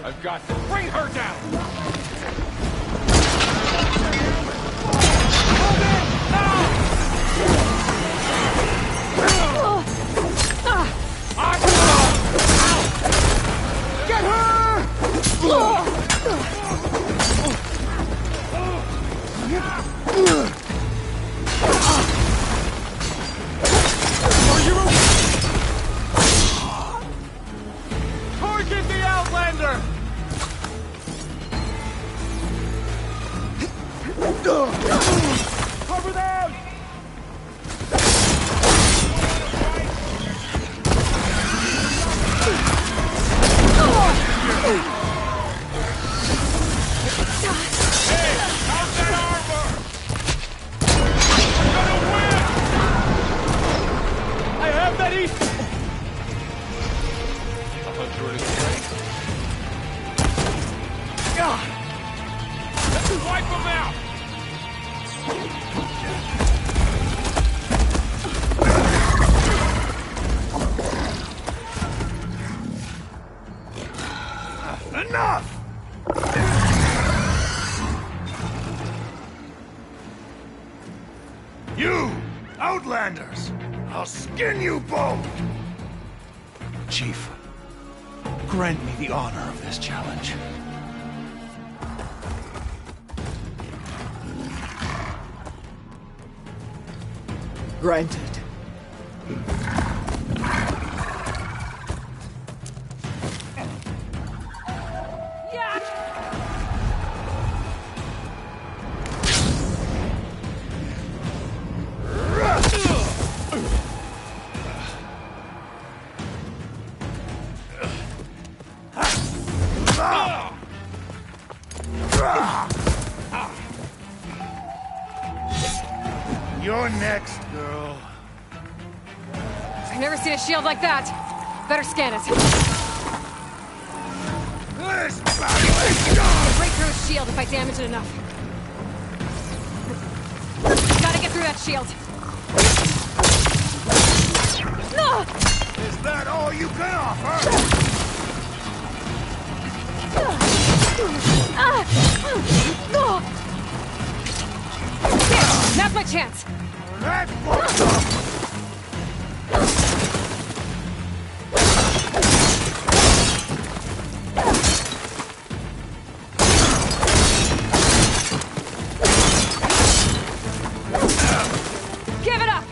I've got to bring her down! Get her! Are you target the Outlander! Cover them! Hey, how's that armor? We're gonna win! I have that east. A hunter in his place. Wipe them out! Enough! You, Outlanders! I'll skin you both! Chief, grant me the honor of this challenge. Granted. You're next, girl. I've never seen a shield like that. Better scan it. I'll break through a shield if I damage it enough. Gotta get through that shield. No! Is that all you can offer? Here, now's my chance. That fucked up! Give it up!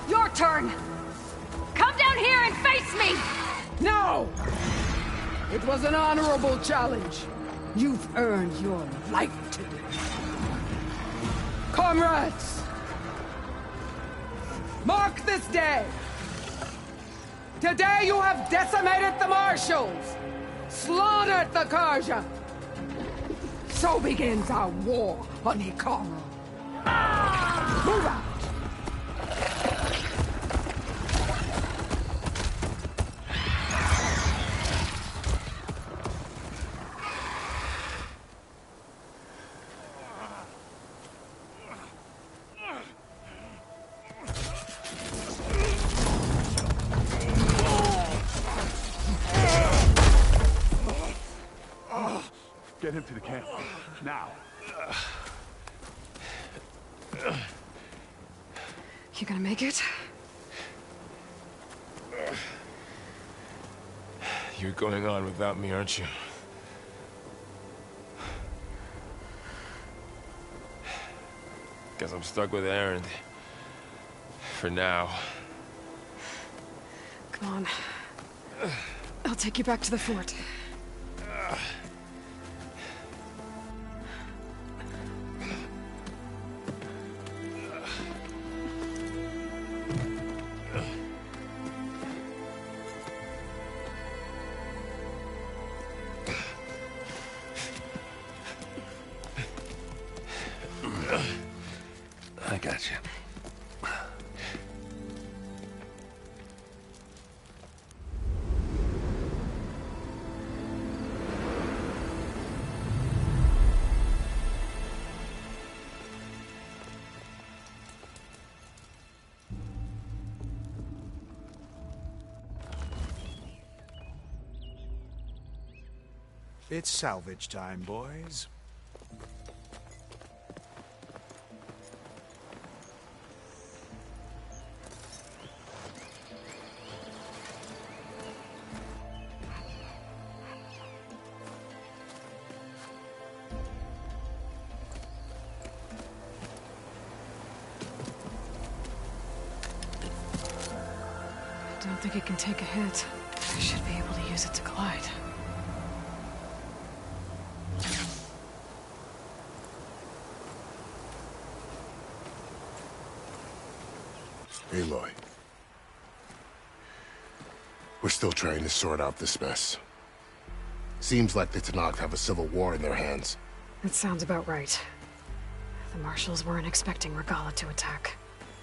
Your turn! Come down here and face me! No! It was an honorable challenge. You've earned your life today. Comrades! Mark this day! Today you have decimated the Marshals! Slaughtered the Karja! So begins our war on Hikaru. Move out! Get him to the camp. Now. You gonna make it? You're going on without me, aren't you? Guess I'm stuck with Aaron. For now. Come on. I'll take you back to the fort. I got you. It's salvage time, boys. I don't think it can take a hit. I should be able to use it to glide. Aloy. We're still trying to sort out this mess. Seems like the Tenakth have a civil war in their hands. That sounds about right. The Marshals weren't expecting Regala to attack.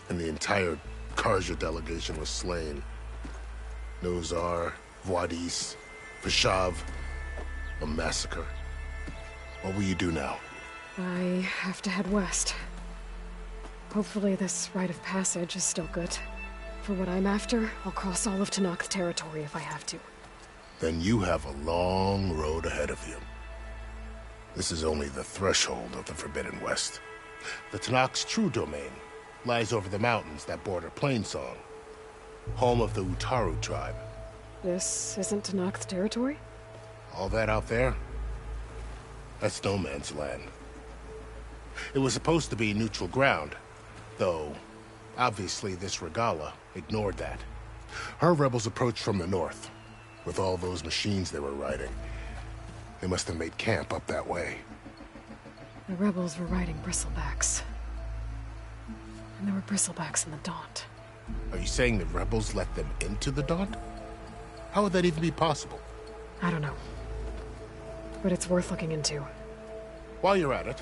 And the entire Karja delegation was slain. Nozar, Vuadis, Vashav, a massacre. What will you do now? I have to head west. Hopefully this rite of passage is still good. For what I'm after, I'll cross all of Tenakth territory if I have to. Then you have a long road ahead of you. This is only the threshold of the Forbidden West. The Tenakth's true domain lies over the mountains that border Plainsong, home of the Utaru tribe. This isn't Tenakth territory? All that out there? That's no man's land. It was supposed to be neutral ground, though obviously this Regala ignored that. Her rebels approached from the north, with all those machines they were riding. They must have made camp up that way. The rebels were riding bristlebacks. And there were bristlebacks in the Daunt. Are you saying the rebels let them into the Daunt? How would that even be possible? I don't know. But it's worth looking into. While you're at it,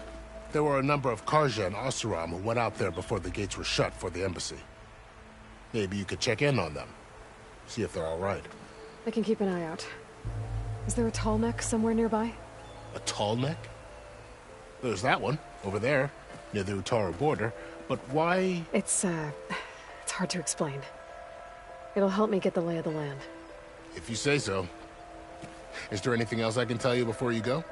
there were a number of Karja and Oseram who went out there before the gates were shut for the embassy. Maybe you could check in on them. See if they're all right. I can keep an eye out. Is there a tall neck somewhere nearby? A tall neck? There's that one, over there, near the Utaru border. But why? It's hard to explain. It'll help me get the lay of the land. If you say so. Is there anything else I can tell you before you go?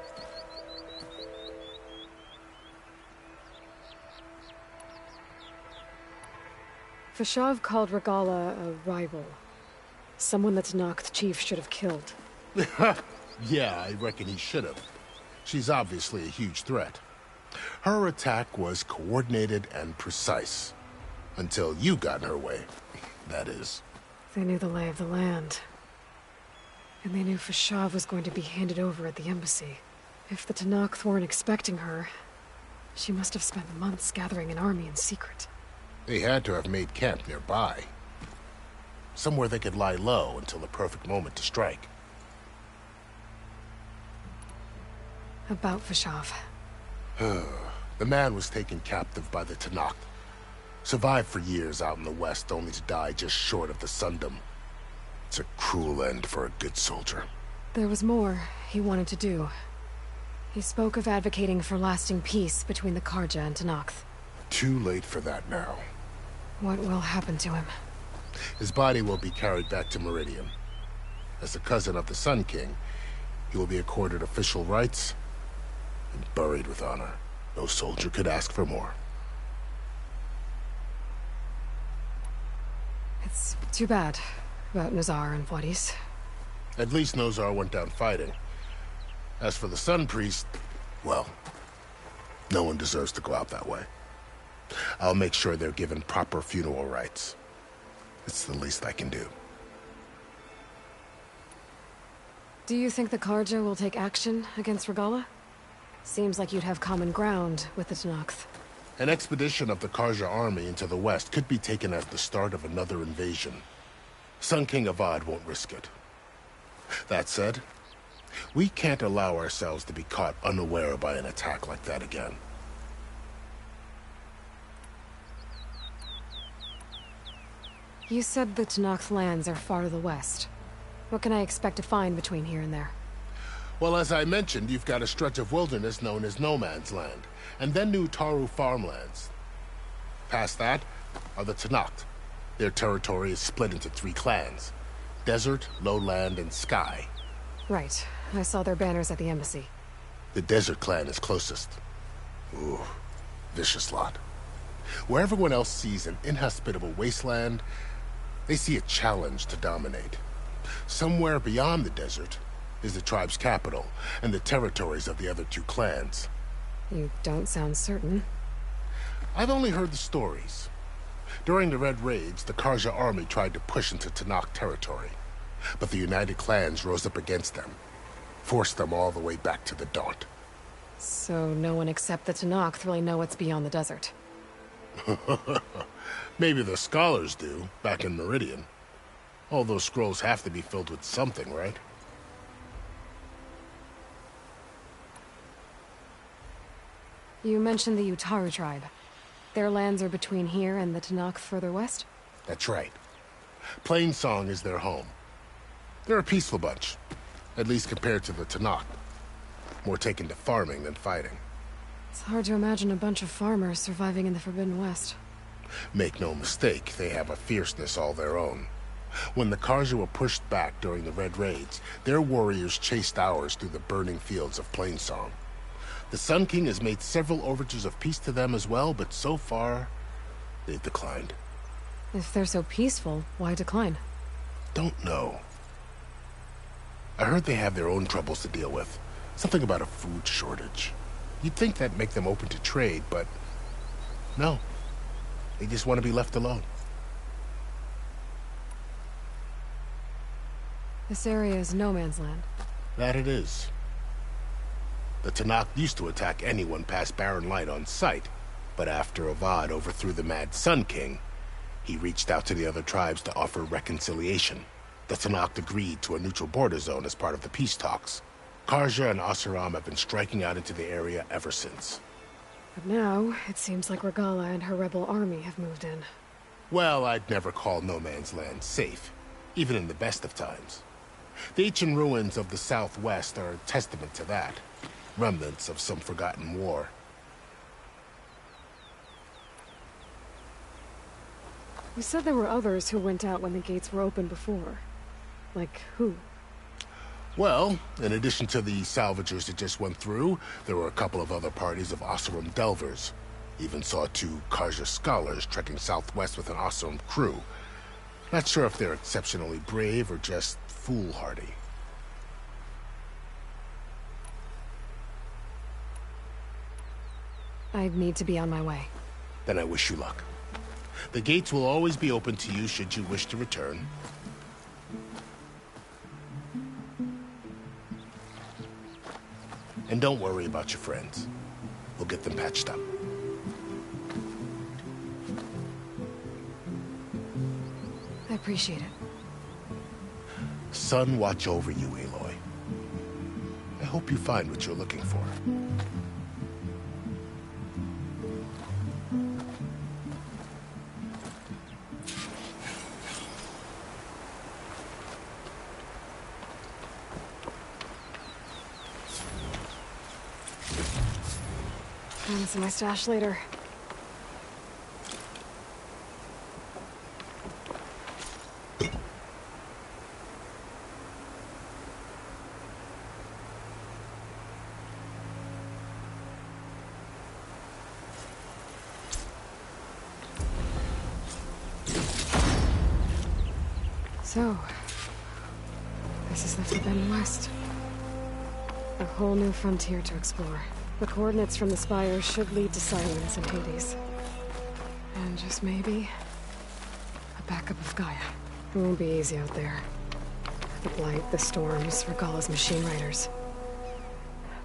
Fashav called Regala a rival. Someone that Noct Chief should have killed. Yeah, I reckon he should have. She's obviously a huge threat. Her attack was coordinated and precise. Until you got in her way, that is. They knew the lay of the land. And they knew Fashav was going to be handed over at the embassy. If the Tenakth weren't expecting her, she must have spent months gathering an army in secret. They had to have made camp nearby. Somewhere they could lie low until the perfect moment to strike. About Fashav. The man was taken captive by the Tenakth. Survived for years out in the west, only to die just short of the Sundom. It's a cruel end for a good soldier. There was more he wanted to do. He spoke of advocating for lasting peace between the Karja and Tenakth. Too late for that now. What will happen to him? His body will be carried back to Meridian. As the cousin of the Sun King, he will be accorded official rights and buried with honor. No soldier could ask for more. It's too bad about Nazar and Wadis. At least Nozar went down fighting. As for the Sun Priest, well, no one deserves to go out that way. I'll make sure they're given proper funeral rites. It's the least I can do. Do you think the Karja will take action against Regala? Seems like you'd have common ground with the Tenakth. An expedition of the Karja army into the west could be taken as the start of another invasion. Sun King Avad won't risk it. That said, we can't allow ourselves to be caught unaware by an attack like that again. You said the Tenakth lands are far to the west. What can I expect to find between here and there? Well, as I mentioned, you've got a stretch of wilderness known as No Man's Land, and then New Taru farmlands. Past that are the Tenakth. Their territory is split into 3 clans: Desert, Lowland, and Sky. Right. I saw their banners at the embassy. The Desert clan is closest. Ooh, vicious lot. Where everyone else sees an inhospitable wasteland, they see a challenge to dominate. Somewhere beyond the desert is the tribe's capital and the territories of the other 2 clans. You don't sound certain. I've only heard the stories. During the Red Raids, the Karja army tried to push into Tenakth territory, but the United Clans rose up against them, forced them all the way back to the Daunt. So no one except the Tenakth really know what's beyond the desert. Maybe the scholars do, back in Meridian. All those scrolls have to be filled with something, right? You mentioned the Utaru tribe. Their lands are between here and the Tenakth further west? That's right. Plainsong is their home. They're a peaceful bunch, at least compared to the Tenakth. More taken to farming than fighting. It's hard to imagine a bunch of farmers surviving in the Forbidden West. Make no mistake, they have a fierceness all their own. When the Karja were pushed back during the Red Raids, their warriors chased ours through the burning fields of Plainsong. The Sun King has made several overtures of peace to them as well, but so far, they've declined. If they're so peaceful, why decline? Don't know. I heard they have their own troubles to deal with. Something about a food shortage. You'd think that'd make them open to trade, but no. They just want to be left alone. This area is no man's land. That it is. The Tanakh used to attack anyone past Barren Light on sight, but after Avad overthrew the Mad Sun King, he reached out to the other tribes to offer reconciliation. The Tanakh agreed to a neutral border zone as part of the peace talks. Karja and Oseram have been striking out into the area ever since. But now, it seems like Regala and her rebel army have moved in. Well, I'd never call no man's land safe, even in the best of times. The ancient ruins of the Southwest are a testament to that. Remnants of some forgotten war. You said there were others who went out when the gates were open before. Like who? Well, in addition to the salvagers that just went through, there were a couple of other parties of Oseram delvers. Even saw 2 Karja scholars trekking southwest with an Oseram crew. Not sure if they're exceptionally brave or just foolhardy. I need to be on my way. Then I wish you luck. The gates will always be open to you should you wish to return. And don't worry about your friends. We'll get them patched up. I appreciate it. Sun watch over you, Aloy. I hope you find what you're looking for. Find some of my stash later. So, this is the Forbidden West. A whole new frontier to explore. The coordinates from the spires should lead to Silence and Hades. And just maybe, a backup of Gaia. It won't be easy out there. The Blight, the Storms, Regala's machine riders.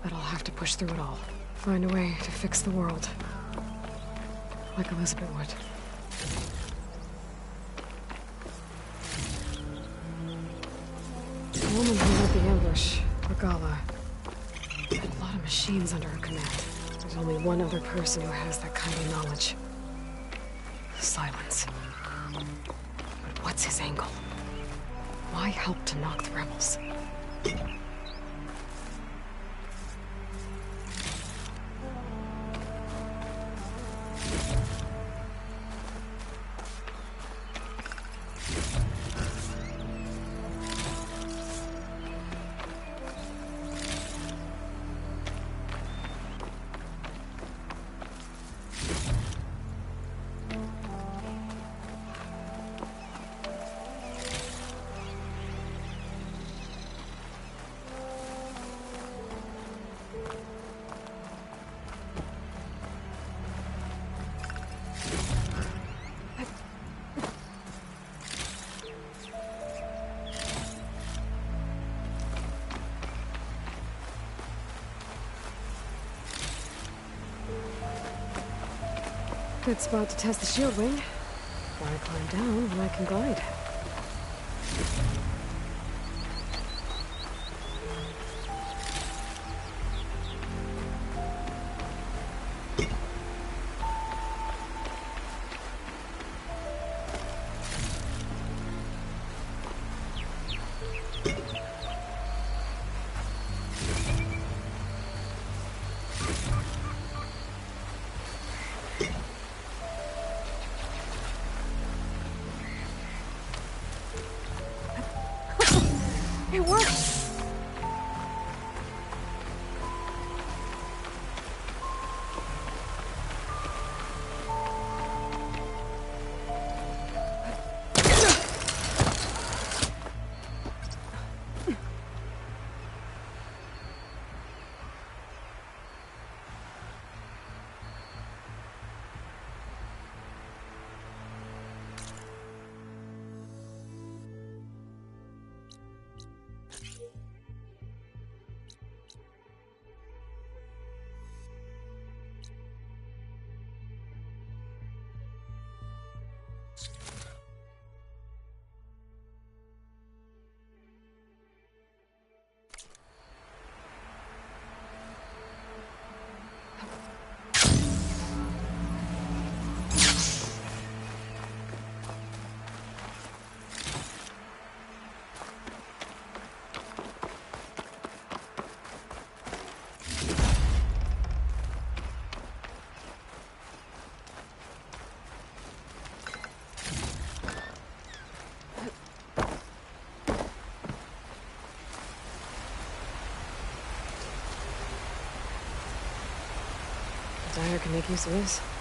But I'll have to push through it all. Find a way to fix the world. Like Elizabeth would. The woman who led the ambush, Regala, had a lot of machines under her command. There's only one other person who has that kind of knowledge. Silence. But what's his angle? Why help to knock the rebels? Good spot to test the shield wing. Why climb down when I can glide? It works! Dyer can make use of this.